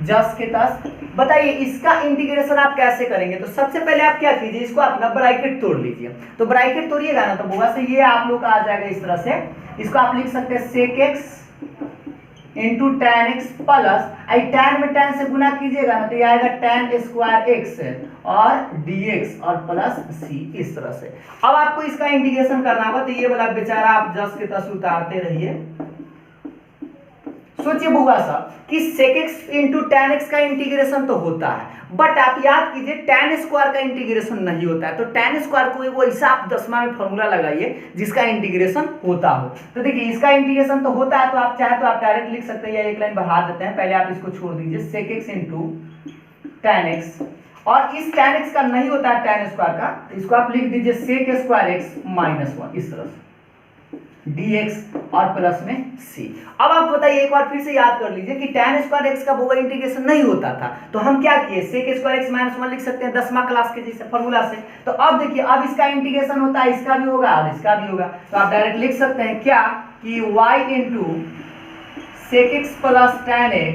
जस के तस। बताइए इसका इंटीग्रेशन आप कैसे करेंगे, तो सबसे पहले आप क्या कीजिए, इसको अपना ब्रैकेट तोड़ लीजिए। तो ब्रैकेट तोड़िएगा ना तो बुआ से ये आप लोग का आ जाएगा इस तरह से। इसको आप लिख सकते हैं sec x into tan x plus tan में tan से गुना कीजिएगा ना तो ये आएगा tan स्क्वायर x और dx और प्लस c, इस तरह से। अब आपको इसका इंटीग्रेशन करना होगा, तो ये वाला बेचारा आप जस के तस उतारते रहिए। सोचिए बुआ साहब कि sec x into tan x का इंटीग्रेशन तो होता है, बट आप याद कीजिए tan स्क्वायर का इंटीग्रेशन नहीं होता है। तो tan स्क्वायर को वो ऐसा आप 10वां में फॉर्मूला लगाइए जिसका इंटीग्रेशन होता हो। तो देखिए इसका इंटीग्रेशन तो होता है, तो आप चाहे तो आप डायरेक्ट लिख सकते हैं या एक लाइन बढ़ा देते हैं। पहले आप इसको छोड़ दीजिए sec x into tan x, और इस tan x का नहीं होता है tan स्क्वायर का, तो इसको आप लिख दीजिए sec स्क्वायर x माइनस 1, इस तरह से। dx और प्लस में c। अब आप बताइए, एक बार फिर से याद कर लीजिए कि tan स्क्वायर x का वो इंटीग्रेशन नहीं होता था, तो हम क्या किए, sec स्क्वायर x माइनस 1 लिख सकते हैं 10वां क्लास के जैसे फॉर्मूला से। तो अब देखिए, अब इसका इंटीग्रेशन होता है, इसका भी होगा और इसका भी होगा, तो आप डायरेक्ट लिख सकते हैं क्या कि y into sec x plus tan x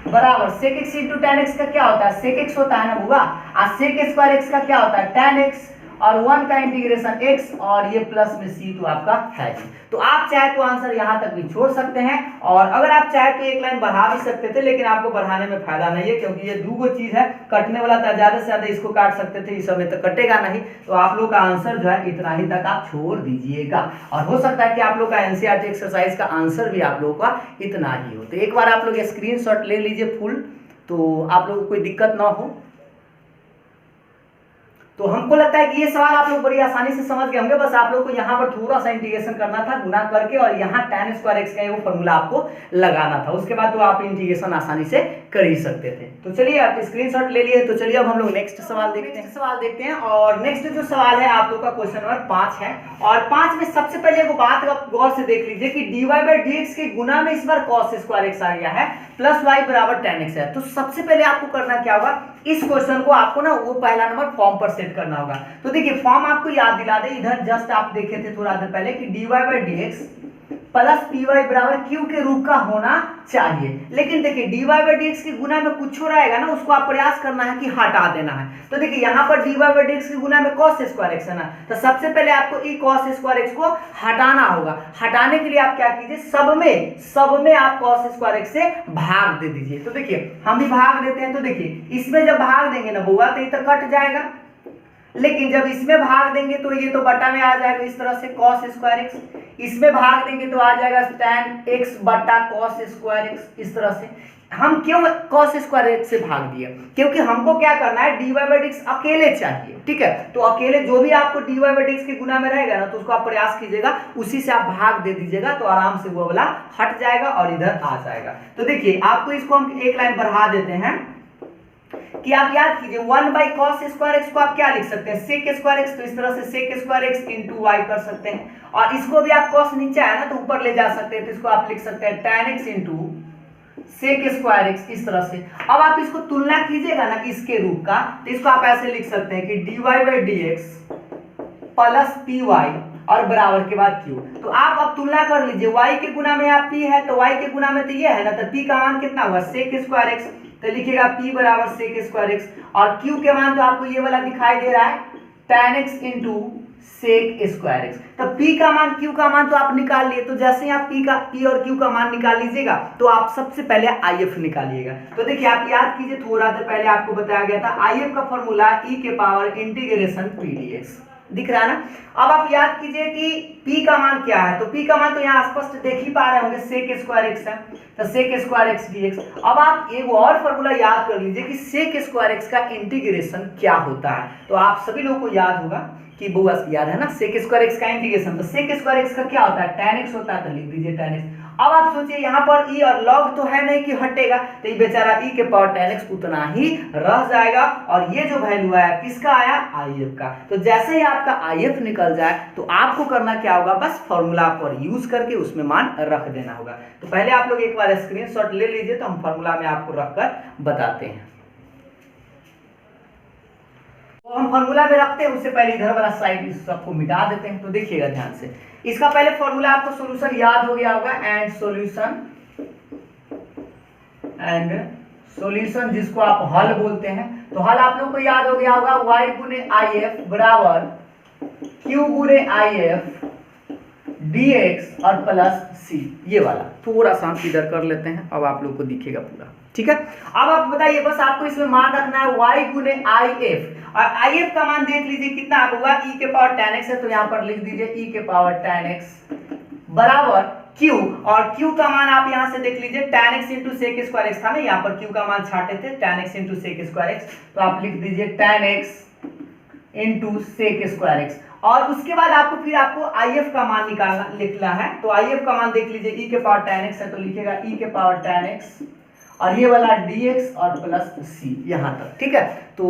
बराबर sec x into tan x का क्या होता है, sec x होता है ना बुआ, और sec स्क्वायर x का क्या होता है tan x और 1 का इंटीग्रेशन x और ये प्लस में c तो आपका है। तो आप चाहे तो आंसर यहां तक भी छोड़ सकते हैं, और अगर आप चाहे तो एक लाइन बढ़ा भी सकते थे, लेकिन आपको बढ़ाने में फायदा नहीं है क्योंकि ये दूगो चीज है, कटने वाला था, ज्यादा से ज्यादा इसको काट सकते थे, इस समय तो कटेगा नहीं। तो आप लोग का आंसर जो है इतना ही तक आप छोड़ दीजिएगा, और हो सकता है कि आप लोग का एनसीईआरटी एक्सरसाइज का आंसर भी आप लोगों का इतना ही हो। तो एक बार आप लोग स्क्रीनशॉट ले लीजिए फुल, तो आप लोगों को कोई दिक्कत ना हो। तो हमको लगता है कि ये सवाल आप लोग बड़ी आसानी से समझ गए होंगे, बस आप लोग को यहाँ पर थोड़ा सा इंटीग्रेशन करना था गुना करके, और यहाँ tan स्क्वायर x का वो फॉर्मूला आपको लगाना था, उसके बाद तो आप इंटीग्रेशन आसानी से कर ही सकते थे। तो चलिए, आप स्क्रीनशॉट ले लिए, तो चलिए अब हम लोग नेक्स्ट सवाल देखते हैं। और नेक्स्ट जो सवाल है आप लोग का क्वेश्चन नंबर 5 है, और 5 में सबसे पहले वो बात आप गौर से देख लीजिए कि dy/dx के गुना में इस बार cos स्क्वायर x आ गया है, प्लस y बराबर tan x है। तो सबसे पहले आपको करना क्या होगा, इस क्वेश्चन को आपको ना वो पहला नंबर फॉर्म पर सेट करना होगा। तो देखिए, फॉर्म आपको याद दिला दे, इधर जस्ट आप देखे थे थोड़ा देर पहले कि dy/dx प्लस py बराबर q के रूप का होना चाहिए, लेकिन देखिए dy/dx के गुना में कुछ हो रहेगा ना, उसको आप प्रयास करना है कि हटा देना है। तो देखिए यहाँ पर dy/dx के गुना में cos स्क्वायर x है ना, तो सबसे पहले आपको ई cos स्क्वायर x को हटाना होगा। हटाने के लिए आप क्या कीजिए, सब में आप cos स्क्वायर x से भाग दे दीजिए। तो देखिए हम भी भाग देते हैं, तो देखिए इसमें जब भाग देंगे ना बुआ तो ये तो कट जाएगा, लेकिन जब इसमें भाग देंगे तो ये तो बटा में आ जाएगा इस तरह से cos स्क्वायर x, इसमें भाग देंगे तो आ जाएगा tan x बटा cos स्क्वायर x। इस तरह से हम क्यों cos स्क्वायर x से भाग दिया, क्योंकि हमको क्या करना है, dy/dx अकेले चाहिए, ठीक है। तो अकेले जो भी आपको dy/dx के गुना में रहेगा ना, तो उसको आप प्रयास कीजिएगा, उसी से आप भाग दे दीजिएगा, तो आराम से वो वाला हट जाएगा और इधर आ जाएगा। तो देखिए आपको इसको हम एक लाइन बढ़ा देते हैं कि आप याद कीजिए 1/cos स्क्वायर x को आप क्या लिख सकते हैं, sec स्क्वायर x। तो इस तरह से sec square x into y कर सकते हैं, और इसको भी आप cos नीचे आया ना तो ऊपर ले जा सकते हैं, तो इसको आप लिख सकते हैं tan x into sec square x। इस तरह से अब आप इसको तुलना कीजिएगा ना इसके रूप का, तो इसको आप ऐसे लिख सकते हैं कि dy/dx प्लस py और बराबर के बाद q। तो आप अब तुलना कर लीजिए, y के गुना में आप p है, तो y के गुना में तो ये है ना, तो p का मान कितना हुआ sec स्क्वायर x, तो लिखिएगा p बराबर sec स्क्वायर x, और q के मान तो आपको ये वाला दिखाई दे रहा है tan x into sec square x। तो p का मान q का मान तो आप निकाल लिए, तो जैसे ही आप p और q का मान निकाल लीजिएगा तो आप सबसे पहले if निकालिएगा। तो देखिए आप याद कीजिए, थोड़ा देर पहले आपको बताया गया था if का फॉर्मूला e के पावर इंटीग्रेशन p dx, दिख रहा है ना। अब आप याद कीजिए कि p का मान क्या है, तो p का मान तो यहाँ स्पष्ट देख ही पा रहे होंगे sec स्क्वायर x है, तो sec स्क्वायर x dx। अब आप एक और फॉर्मूला याद कर लीजिए कि sec स्क्वायर x का इंटीग्रेशन क्या होता है। तो आप सभी लोगों को याद होगा कि बुआ याद है ना, sec स्क्वायर x का इंटीग्रेशन, तो sec स्क्वायर x का क्या होता है, tan x होता है, तो लिख दीजिए tan x। अब आप सोचिए यहाँ पर e और log तो है नहीं कि हटेगा, तो ये बेचारा e के पावर tan x उतना ही रह जाएगा, और ये जो वैल्यू आया किसका आया, if का। तो जैसे ही आपका if निकल जाए तो आपको करना क्या होगा, बस फॉर्मूला पर यूज करके उसमें मान रख देना होगा। तो पहले आप लोग एक बार स्क्रीनशॉट ले लीजिए, तो हम फॉर्मूला में आपको रखकर बताते हैं। तो हम फॉर्मूला में रखते हैं, उससे पहले इधर वाला साइड इस सबको मिटा देते हैं। तो देखिएगा ध्यान से, इसका पहले फॉर्मूला आपको सॉल्यूशन याद हो गया होगा, सॉल्यूशन जिसको आप हल बोलते हैं। तो हल आप लोग को याद हो गया होगा, y गुने if बराबर q गुने if dx और प्लस c, ये वाला थोड़ा सा हम इधर कर लेते हैं, अब आप लोग को दिखेगा पूरा, ठीक है। अब आप बताइए, बस आपको इसमें मान रखना है y गुने if, और if का मान देख लीजिए कितना होगा, e के पावर tan x है, तो यहाँ पर लिख दीजिए e के पावर tan x बराबर q, और q का मान आप यहाँ से देख लीजिए tan x into sec square x था ना, यहाँ पर q का मान छाटे थे tan x into sec square x, तो आप लिख दीजिए tan x into sec square x। और उसके बाद आपको फिर if का मान निकालना लिखना है, तो if का मान देख लीजिए e के पावर tan x है, तो लिखिएगा e के पावर tan x और ये वाला dx और प्लस c यहाँ तक, ठीक है। तो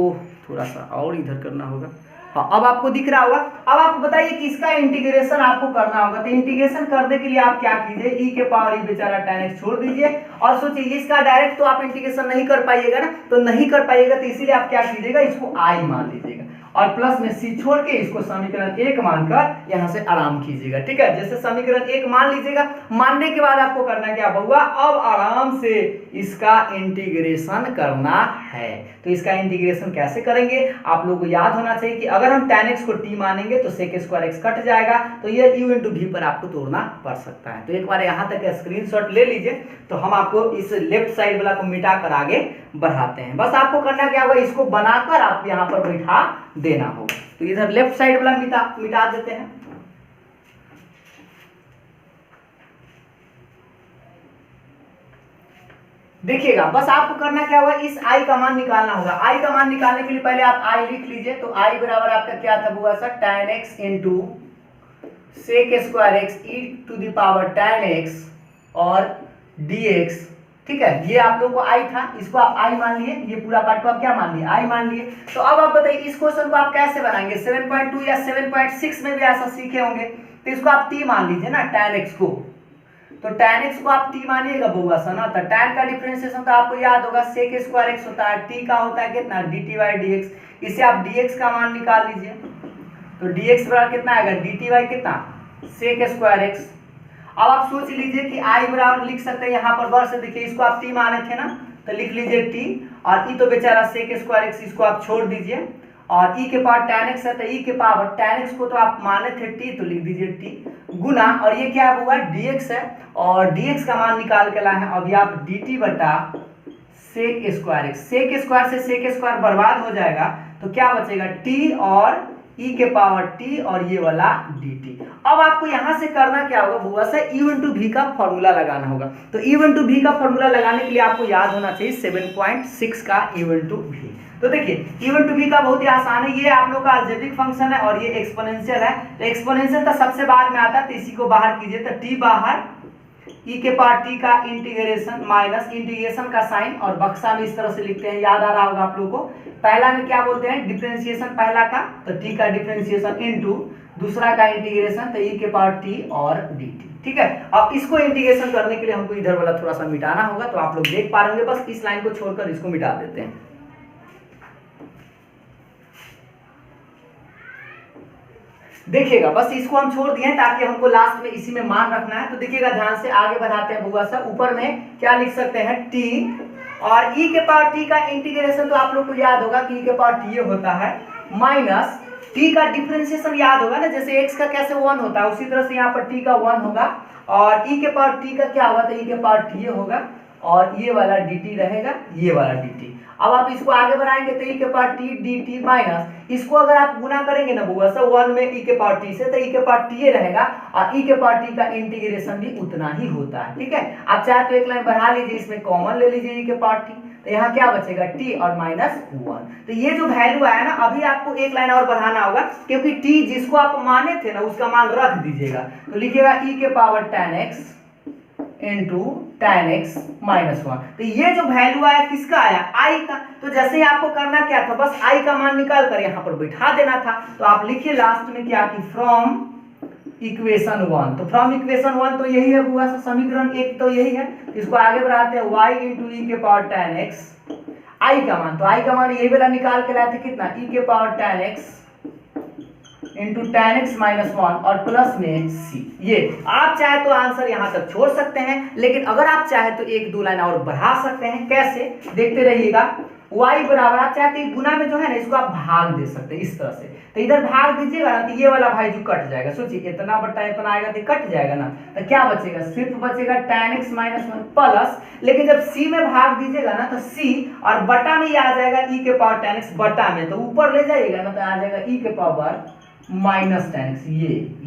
थोड़ा सा और इधर करना होगा, हाँ, अब आपको दिख रहा होगा। अब आप बताइए कि इसका इंटीग्रेशन आपको करना होगा, तो इंटीग्रेशन करने के लिए आप क्या कीजिए, e के पावर e बेचारा tan x छोड़ दीजिए और सोचिए इसका डायरेक्ट तो आप इंटीग्रेशन नहीं कर पाइएगा ना, तो नहीं कर पाइएगा, तो इसीलिए आप क्या कीजिएगा, इसको i मान लीजिएगा और प्लस में c छोड़ के इसको समीकरण 1 मानकर यहां से आराम कीजिएगा। ठीक है, जैसे समीकरण 1 मान लीजिएगा, मानने के बाद आपको करना क्या होगा, अब आराम से इसका इंटीग्रेशन करना है। तो इसका इंटीग्रेशन कैसे करेंगे, आप लोगों को याद होना चाहिए कि अगर हम tan x को t मानेंगे तो sec स्क्वायर x कट जाएगा, तो ये u इंटू v पर आपको तोड़ना पड़ सकता है। तो एक बार यहाँ तक स्क्रीनशॉट ले लीजिए, तो हम आपको इस लेफ्ट साइड वाला को मिटा कर आगे बढ़ाते हैं। बस आपको करना क्या होगा, इसको बनाकर आप यहाँ पर बैठा देना होगा। तो इधर लेफ्ट साइड वाला मिटा देते हैं। देखिएगा, बस आपको करना क्या होगा, इस i का मान निकालना होगा। i का मान निकालने के लिए पहले आप i लिख लीजिए। तो i बराबर आपका क्या था हुआ sir, tan x into sec square x e to the power tan x और dx। ठीक है, ये आप लोगों को i था, इसको आप i मान लिए, ये पूरा पार्ट को आप क्या मान लिए, i मान लिए। तो अब आप बताइए इस क्वेश्चन को आप कैसे बनाएंगे, 7.2 या 7.6 में भी ऐसा सीखे होंगे। तो इसको आप t मान लीजिए ना, tan x को, तो tan x को आप t मानिएगा बउआ सा ना। तो tan का डिफरेंशिएशन तो आपको याद होगा, sec स्क्वायर x होता है, t का होता है कितना, dt बाई dx। इसे आप dx का मान निकाल लीजिए, तो dx बराबर कितना आएगा, dt बाई कितना, sec स्क्वायर x। अब आप सोच लीजिए कि i बराबर लिख सकते हैं यहाँ पर वर्ष से, देखिए इसको आप t माने थे ना, तो लिख लीजिए t, और e तो बेचारा sec स्क्वायर x, इसको आप छोड़ दीजिए, और e के पावर tan x है, तो e के पावर tan x को तो आप माने थे t, तो लिख दीजिए t गुना, और ये क्या हुआ, dx है, और dx का मान निकाल के लाए हैं। अभी आप dt बटा sec square x, sec square से sec स्क्वायर बर्बाद हो जाएगा, तो क्या बचेगा, t और e के पावर t और ये वाला dt। अब आपको यहां से करना क्या होगा बुआ से, u इंटू v का फॉर्मूला लगाना होगा। तो u इंटू v का फॉर्मूला लगाने के लिए आपको याद होना चाहिए 7.6 का u इंटू v। तो देखिए u इंटू v का बहुत ही आसान है, ये आप लोग का अलजेब्रिक फंक्शन है और ये एक्सपोनेंशियल है। तो एक्सपोनेंशियल तो सबसे बाद में आता है, तो इसी को बाहर कीजिए, तो t बाहर, e के पावर t का इंटीग्रेशन माइनस इंटीग्रेशन का साइन, और बक्सा में इस तरह से लिखते हैं, याद आ रहा होगा आप लोगों को। पहला में क्या बोलते हैं, डिफरेंशिएशन पहला का, तो t का डिफरेंशिएशन इनटू दूसरा का इंटीग्रेशन, तो e के पावर t और dt। ठीक है, अब इसको इंटीग्रेशन करने के लिए हमको इधर वाला थोड़ा सा मिटाना होगा, तो आप लोग देख पा रहे होंगे, बस इस लाइन को छोड़कर इसको मिटा देते हैं। देखिएगा, बस इसको हम छोड़ दिए ताकि हमको लास्ट में इसी में मान रखना है। तो देखिएगा ध्यान से, आगे बढ़ाते हैं बुआ सा। ऊपर में क्या लिख सकते हैं, t, और e के पावर t का इंटीग्रेशन तो आप लोग को याद होगा कि e के पावर t ये होता है, माइनस t का डिफरेंशिएशन याद होगा ना, जैसे x का कैसे 1 होता है, उसी तरह से यहाँ पर t का 1 होगा, और e के पावर t का क्या होगा, तो e के पावर t ये होगा, और ये वाला dt रहेगा, ये वाला dt। अब आप इसको आगे बढ़ाएंगे तो e के पावर t dt माइनस, इसको अगर आप गुना करेंगे ना बुआ सा 1 में e के पावर t से, तो e के पावर t ये रहेगा, और e के पावर t का इंटीग्रेशन भी उतना ही होता है। ठीक है, आप चाहे तो एक लाइन बढ़ा लीजिए, इसमें कॉमन ले लीजिए e के पावर t, तो यहाँ क्या बचेगा, t और माइनस 1। तो ये जो वैल्यू आया ना, अभी आपको एक लाइन और बढ़ाना होगा, क्योंकि t जिसको आप माने थे ना उसका मान रख दीजिएगा। तो लिखिएगा e के power tan x into tan x minus 1। तो ये जो वैल्यू आया किसका आया, i का। तो जैसे ही आपको करना क्या था, बस i का मान निकाल कर यहाँ पर बैठा देना था। तो आप लिखिए लास्ट में क्या कि फ्रॉम इक्वेशन 1। तो फ्रॉम इक्वेशन 1 तो यही है बुआ सा, समीकरण 1 तो यही है। इसको आगे बढ़ाते हैं, y इंटू e के पावर tan x, i का मान, तो i का मान यही वाला निकाल के लाए थे कितना, e के power tan x into tan x minus 1 और प्लस में c। ये आप चाहे तो आंसर यहाँ तक छोड़ सकते हैं, लेकिन अगर आप चाहे तो एक दो लाइन और बढ़ा सकते हैं। कैसे, देखते रहिएगा। y बराबर आप चाहते हैं गुना में जो है ना, इसको आप भाग दे सकते हैं इस तरह से। तो इधर भाग दीजिएगा ना, तो ये वाला भाई जो कट जाएगा, सोचिए इतना बटा इतना आएगा तो कट जाएगा ना, तो क्या बचेगा, सिर्फ बचेगा tan x माइनस 1 प्लस, लेकिन जब c में भाग दीजिएगा ना तो c और बटा में ये आ जाएगा e के पावर tan x बटा में, तो ऊपर ले जाइएगा ना तो आ जाएगा e के पावर माइनस tan x।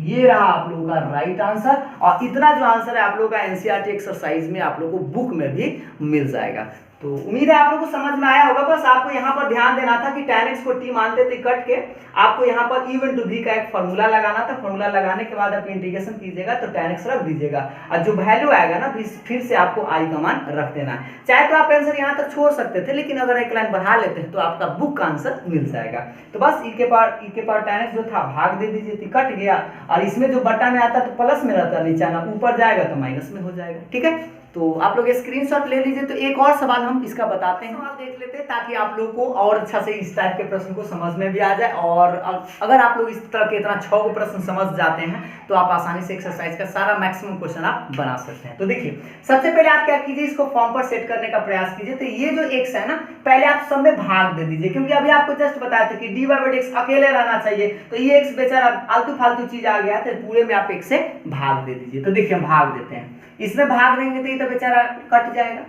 ये रहा आप लोगों का राइट आंसर, और इतना जो आंसर है आप लोगों का एनसीईआरटी एक्सरसाइज में आप लोगों को बुक में भी मिल जाएगा। तो उम्मीद है आप लोगों को समझ में आया होगा। बस आपको यहाँ पर ध्यान देना था कि tan x को t मानते थे कट के, आपको यहाँ पर e into v का एक फॉर्मूला लगाना था। फॉर्मूला लगाने के बाद आप इंटीग्रेशन कीजिएगा तो tan x रख दीजिएगा, और जो वैल्यू आएगा ना फिर से आपको i का मान रख देना है। चाहे तो आप आंसर यहाँ तक छोड़ सकते थे, लेकिन अगर एक लाइन बढ़ा लेते हैं तो आपका बुक का आंसर मिल जाएगा। तो बस e के पावर tan x जो था भाग दे दीजिए, तो कट गया, और इसमें जो बटा में आता तो प्लस में रहता, नीचे ना ऊपर जाएगा तो माइनस में हो जाएगा। ठीक है, तो आप लोग स्क्रीनशॉट ले लीजिए। तो एक और सवाल हम इसका बताते हैं, सवाल देख लेते हैं ताकि आप लोगों को और अच्छा से इस टाइप के प्रश्न को समझ में भी आ जाए। और अगर आप लोग इस तरह के इतना 6 को प्रश्न समझ जाते हैं तो आप आसानी से एक्सरसाइज का सारा मैक्सिमम क्वेश्चन आप बना सकते हैं। तो देखिए, सबसे पहले आप क्या कीजिए, इसको फॉर्म पर सेट करने का प्रयास कीजिए। तो ये जो x है ना, पहले आप सब में भाग दे दीजिए, क्योंकि अभी आपको जस्ट बताया था कि dy/dx अकेले रहना चाहिए। तो ये x बेचारा आलतू फालतू चीज आ गया, तो पूरे में आप x से भाग दे दीजिए। तो देखिए हम भाग देते हैं, इसमें भाग देंगे तो ये तो बेचारा कट जाएगा,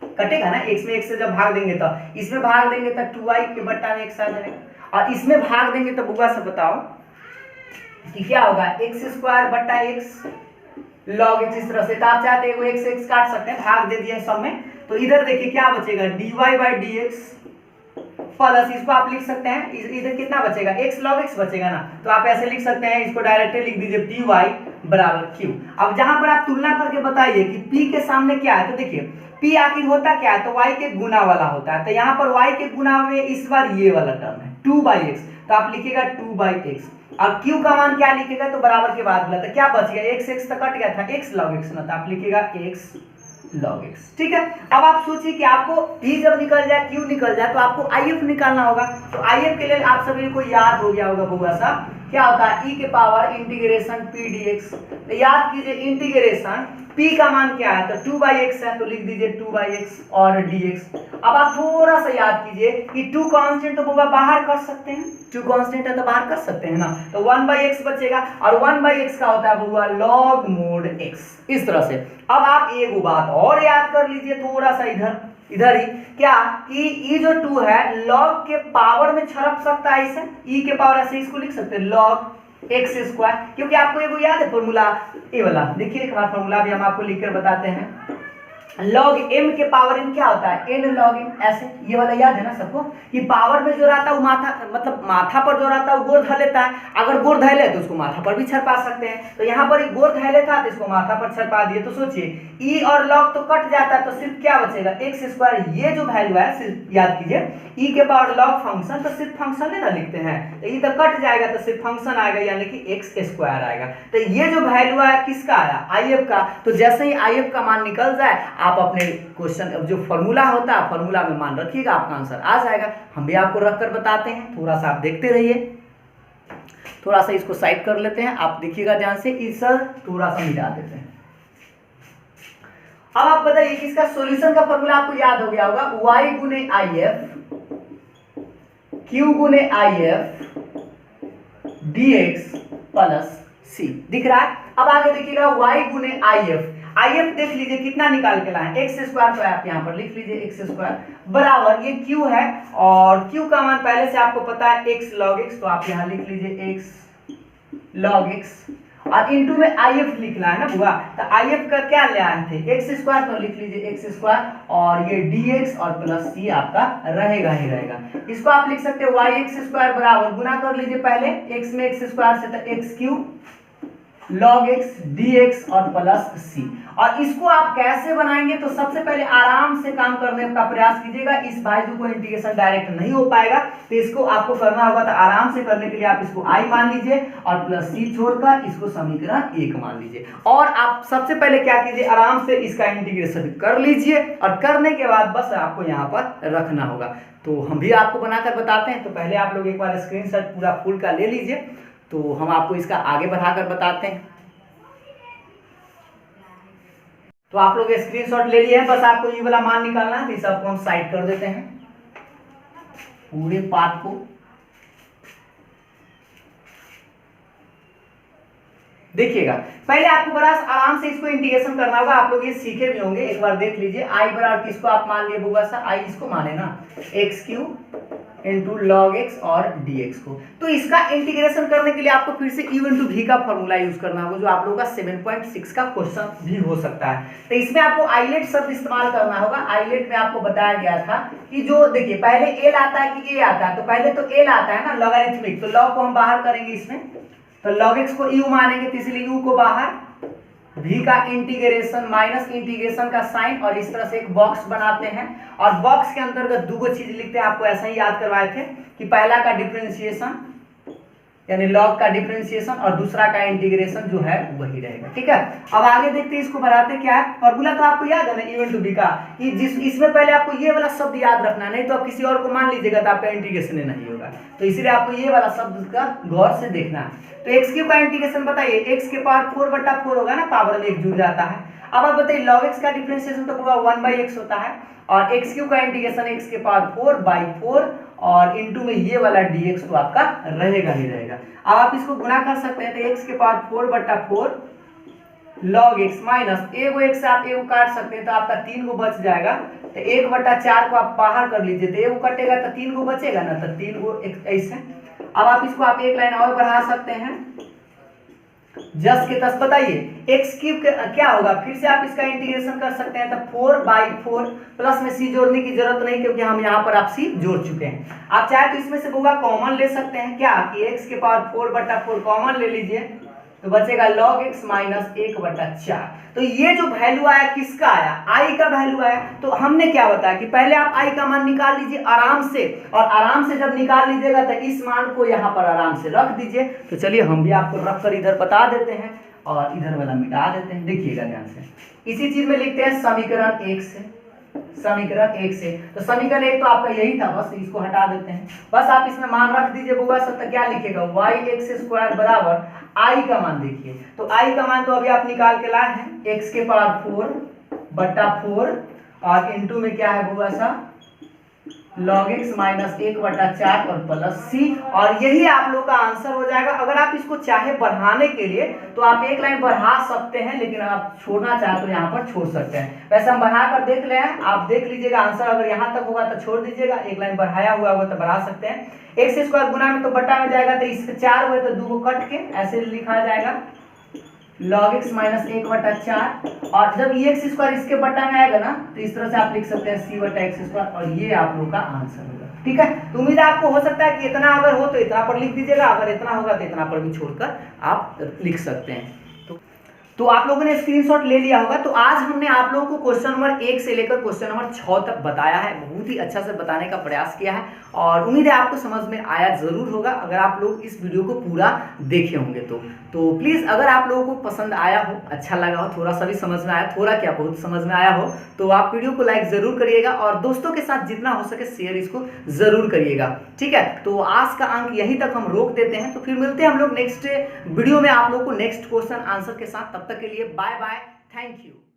कटेगा ना। x में x से जब भाग देंगे तो इसमें भाग देंगे तो 2y के बट्टा में x आ जाएगा, और इसमें भाग देंगे तो बुआ से बताओ कि क्या होगा, x² बट्टा x log x। इस तरह से तो आप चाहते हैं वो x काट सकते हैं, भाग दे दिए सब में। तो इधर देखिए क्या बचेगा, dy/dx प्लस, इसको आप लिख सकते हैं, इधर कितना बचेगा, x log x बचेगा ना। तो आप ऐसे लिख सकते हैं, इसको डायरेक्टली लिख दीजिए dy बराबर q। अब जहां पर आप तुलना करके बताइए कि p के सामने क्या है, तो देखिए p आखिर होता क्या है, तो y के गुना वाला होता है। तो यहाँ पर y के गुना में इस बार ये वाला टर्म है 2/x, तो आप लिखिएगा 2/x। और q का मान क्या लिखेगा, तो बराबर के बाद बोला, तो क्या बच गया, x तो कट गया था, x log x ना, तो आप लिखिएगा x log x। ठीक है, अब आप सोचिए कि आपको p जब निकल जाए, q निकल जाए, तो आपको if निकालना होगा। तो if के लिए आप सभी को याद हो गया होगा बहुआ साहब, क्या होता है, e के पावर इंटीग्रेशन p dx। तो याद कीजिए इंटीग्रेशन p का मान क्या है, तो 2/x है, तो लिख दीजिए 2/x और dx। अब आप थोड़ा सा याद कीजिए कि 2 कांस्टेंट तो बहुआ बाहर कर सकते हैं, 2 कांस्टेंट है तो बाहर कर सकते हैं ना। तो 1/x बचेगा, और 1/x का होता है बहुआ log mod x। इस तरह से अब आप एक बात और याद कर लीजिए थोड़ा सा इधर ही, क्या कि e जो 2 है log के पावर में छरप सकता है, इसे e के पावर ऐसे इसको लिख सकते हैं log x², क्योंकि आपको ये याद है फॉर्मूला ये वाला। देखिए एक बार फॉर्मूला भी हम आपको लिखकर बताते हैं, log m के पावर n क्या होता है, n log m। ऐसे ये वाला याद है ना सबको, कि पावर में जो रहता है वो माथा, मतलब माथा पर जो रहता है वो गोर धर लेता है। अगर गोर धैले तो उसको माथा पर भी छरपा सकते हैं। तो यहाँ पर गोर धैले था तो इसको माथा पर छरपा दिए। तो सोचिए e और log तो कट जाता है, तो सिर्फ क्या बचेगा, x²। ये जो वैल्यू है सिर्फ याद कीजिए, e के पावर log फंक्शन, तो सिर्फ फंक्शन है ना लिखते हैं, तो ये तो कट जाएगा तो सिर्फ फंक्शन आएगा, यानी कि x² आएगा। तो ये जो वैल्यू है किसका आया, if का। तो जैसे ही if का मान निकल जाए, आप अपने क्वेश्चन जो फॉर्मूला होता है फॉर्मूला में मान रखिएगा, आपका आंसर आ जाएगा। हम भी आपको रख कर बताते हैं, थोड़ा सा आप देखते रहिए। थोड़ा सा इसको साइड कर लेते हैं, आप देखिएगा ध्यान से, इस थोड़ा सा मिटा देते हैं। अब आप बताइए कि इसका सॉल्यूशन का फॉर्मूला आपको याद हो गया होगा, y गुने if q गुने if dx प्लस c। दिख रहा है। अब आगे देखिएगा y गुने if देख लीजिए कितना निकाल के लाए, x²। तो आप यहाँ पर लिख लीजिए x² बराबर, ये q है और q का मान पहले से आपको पता है x log x, तो आप यहाँ लिख लीजिए x log x, और इनटू में if लिखना है ना बुआ। तो if का क्या ले आए थे, x², तो लिख लीजिए x², और ये dx और प्लस c आपका रहेगा ही रहेगा। इसको आप लिख सकते हैं yx² बराबर, गुना कर लीजिए पहले x में x² से, तो x³ log x dx और प्लस c। और इसको आप कैसे बनाएंगे, तो सबसे पहले आराम से काम करने का प्रयास कीजिएगा। इस वैल्यू को इंटीग्रेशन डायरेक्ट नहीं हो पाएगा, तो इसको आपको करना होगा। तो आराम से करने के लिए आप इसको i मान लीजिए और प्लस c छोड़कर इसको समीकरण 1 मान लीजिए। और आप सबसे पहले क्या कीजिए, आराम से इसका इंटीग्रेशन कर लीजिए, और करने के बाद बस आपको यहाँ पर रखना होगा। तो हम भी आपको बनाकर बताते हैं। तो पहले आप लोग एक बार स्क्रीनशॉट पूरा फुल का ले लीजिए, तो हम आपको इसका आगे बढ़ाकर बताते हैं। तो आप लोग स्क्रीनशॉट ले लिए हैं, बस आपको ये वाला मान निकालना है। तो इस सबको हम साइड कर देते हैं, पूरे पार्ट को। देखिएगा पहले आपको बड़ा आराम से इसको इंटीग्रेशन करना होगा। आप लोग ये सीखे भी होंगे, एक बार देख लीजिए। i बराबर किसको आप मान लिए बुआ सा, i इसको माने ना, x³ इंटू लॉग एक्स और dx को। तो इसका इंटीग्रेशन करने के लिए आपको फिर से u इंटू v का फॉर्मूला यूज करना होगा, जो आप लोगों का 7.6 का क्वेश्चन भी हो सकता है। तो इसमें आपको आइलेट शब्द इस्तेमाल करना होगा। आइलेट में आपको बताया गया था कि जो देखिए पहले एल आता है कि ए आता है, तो पहले तो एल आता है ना लॉगरिथमिक, तो लॉग को हम बाहर करेंगे इसमें, तो लॉग एक्स को u मानेंगे, तो इसलिए u को बाहर, v का इंटीग्रेशन माइनस इंटीग्रेशन का साइन, और इस तरह से एक बॉक्स बनाते हैं। और बॉक्स के अंतर्गत दो चीज लिखते हैं, आपको ऐसा ही याद करवाए थे कि पहला का डिफरेंशिएशन यानी लॉग का डिफरेंशिएशन और दूसरा का इंटीग्रेशन जो है वही रहेगा। ठीक है, अब आगे देखते हैं इसको बनाते क्या है। फॉर्मूला तो आपको याद है ना u इंटू v का, कि जिस इसमें पहले आपको ये वाला शब्द याद रखना, नहीं तो आप किसी और को मान लीजिएगा तो आपका इंटीग्रेशन नहीं होगा, तो इसलिए आपको ये वाला शब्द का गौर से देखना है। तो एक्स क्यूब का इंटीग्रेशन बताइए, एक्स के पावर 4/4 होगा ना, पावर में 1 जुड़ जाता है। अब आप बताइए लॉग एक्स का डिफरेंशिएशन तो पूरा 1/x होता है, और एक्स क्यूब का इंटीग्रेशन एक्स के पावर 4/4 और इंटू में ये वाला dx तो आपका रहेगा ही रहेगा। अब आप इसको गुणा कर सकते हैं, तो एक्स के पावर 4/4 लॉग एक्स माइनस एगो एक्स से आप एगो काट सकते हैं, तो आपका 3 गो बच जाएगा। तो 1/4 को आप बाहर कर लीजिए, तो एगो कटेगा तो 3 गो बचेगा ना, तो 3 गो ऐसे। अब आप इसको आप एक लाइन और बढ़ा सकते हैं, जस के तस। बताइए एक्स क्यूब क्या होगा, फिर से आप इसका इंटीग्रेशन कर सकते हैं, तो 4/4 प्लस में c जोड़ने की जरूरत नहीं, क्योंकि हम यहाँ पर आप c जोड़ चुके हैं। आप चाहे तो इसमें से होगा कॉमन ले सकते हैं, क्या कि x के पावर 4/4 कॉमन ले लीजिए, तो बचेगा log x माइनस 1/4। तो ये जो वैल्यू आया किसका आया, i का वैल्यू आया। तो हमने क्या बताया कि पहले आप i का मान निकाल लीजिए आराम से, और आराम से जब निकाल लीजिएगा तो इस मान को यहाँ पर आराम से रख दीजिए। तो चलिए हम भी आपको रख कर इधर बता देते हैं और इधर वाला मिटा देते हैं, देखिएगा ध्यान से। इसी चीज में लिखते हैं समीकरण 1 से, समीकरण 1 से। तो समीकरण 1 तो आपका यही था, बस इसको हटा देते हैं। बस आप इसमें मान रख दीजिए बुआ सब, तो क्या लिखेगा y(x² बराबर i का मान। देखिए तो i का मान तो अभी आप निकाल के लाए हैं, x के पावर 4/4 और इंटू में क्या है बुआ सा log x माइनस 1/4 और प्लस c, और यही आप लोग का आंसर हो जाएगा। अगर आप इसको चाहे बढ़ाने के लिए तो आप एक लाइन बढ़ा सकते हैं, लेकिन आप छोड़ना चाहे तो यहाँ पर छोड़ सकते हैं। वैसे हम बढ़ा कर देख रहे हैं, आप देख लीजिएगा आंसर, अगर यहाँ तक होगा तो छोड़ दीजिएगा, एक लाइन बढ़ाया हुआ होगा तो बढ़ा सकते हैं। x² गुना में तो बट्टा में जाएगा, तो इसके 4 हुए तो 2 को कट के ऐसे लिखा जाएगा log x माइनस 1/4, और जब x² इसके बट्टा में आएगा ना, तो इस तरह से आप लिख सकते हैं c/x², और ये आप लोग का आंसर होगा। ठीक है, तो उम्मीद है आपको हो सकता है कि इतना अगर हो तो इतना पर लिख दीजिएगा, अगर इतना होगा तो इतना पर भी छोड़कर आप लिख सकते हैं। तो आप लोगों ने स्क्रीनशॉट ले लिया होगा। तो आज हमने आप लोगों को क्वेश्चन नंबर 1 से लेकर क्वेश्चन नंबर 6 तक बताया है, बहुत ही अच्छा से बताने का प्रयास किया है, और उम्मीद है आपको समझ में आया जरूर होगा अगर आप लोग इस वीडियो को पूरा देखे होंगे तो प्लीज़ अगर आप लोगों को पसंद आया हो, अच्छा लगा हो, थोड़ा सा भी समझ में आया, थोड़ा क्या बहुत समझ में आया हो, तो आप वीडियो को लाइक ज़रूर करिएगा और दोस्तों के साथ जितना हो सके शेयर इसको ज़रूर करिएगा। ठीक है, तो आज का अंक यहीं तक हम रोक देते हैं, तो फिर मिलते हैं हम लोग नेक्स्ट वीडियो में आप लोग को नेक्स्ट क्वेश्चन आंसर के साथ। तब तक के लिए बाय बाय, थैंक यू।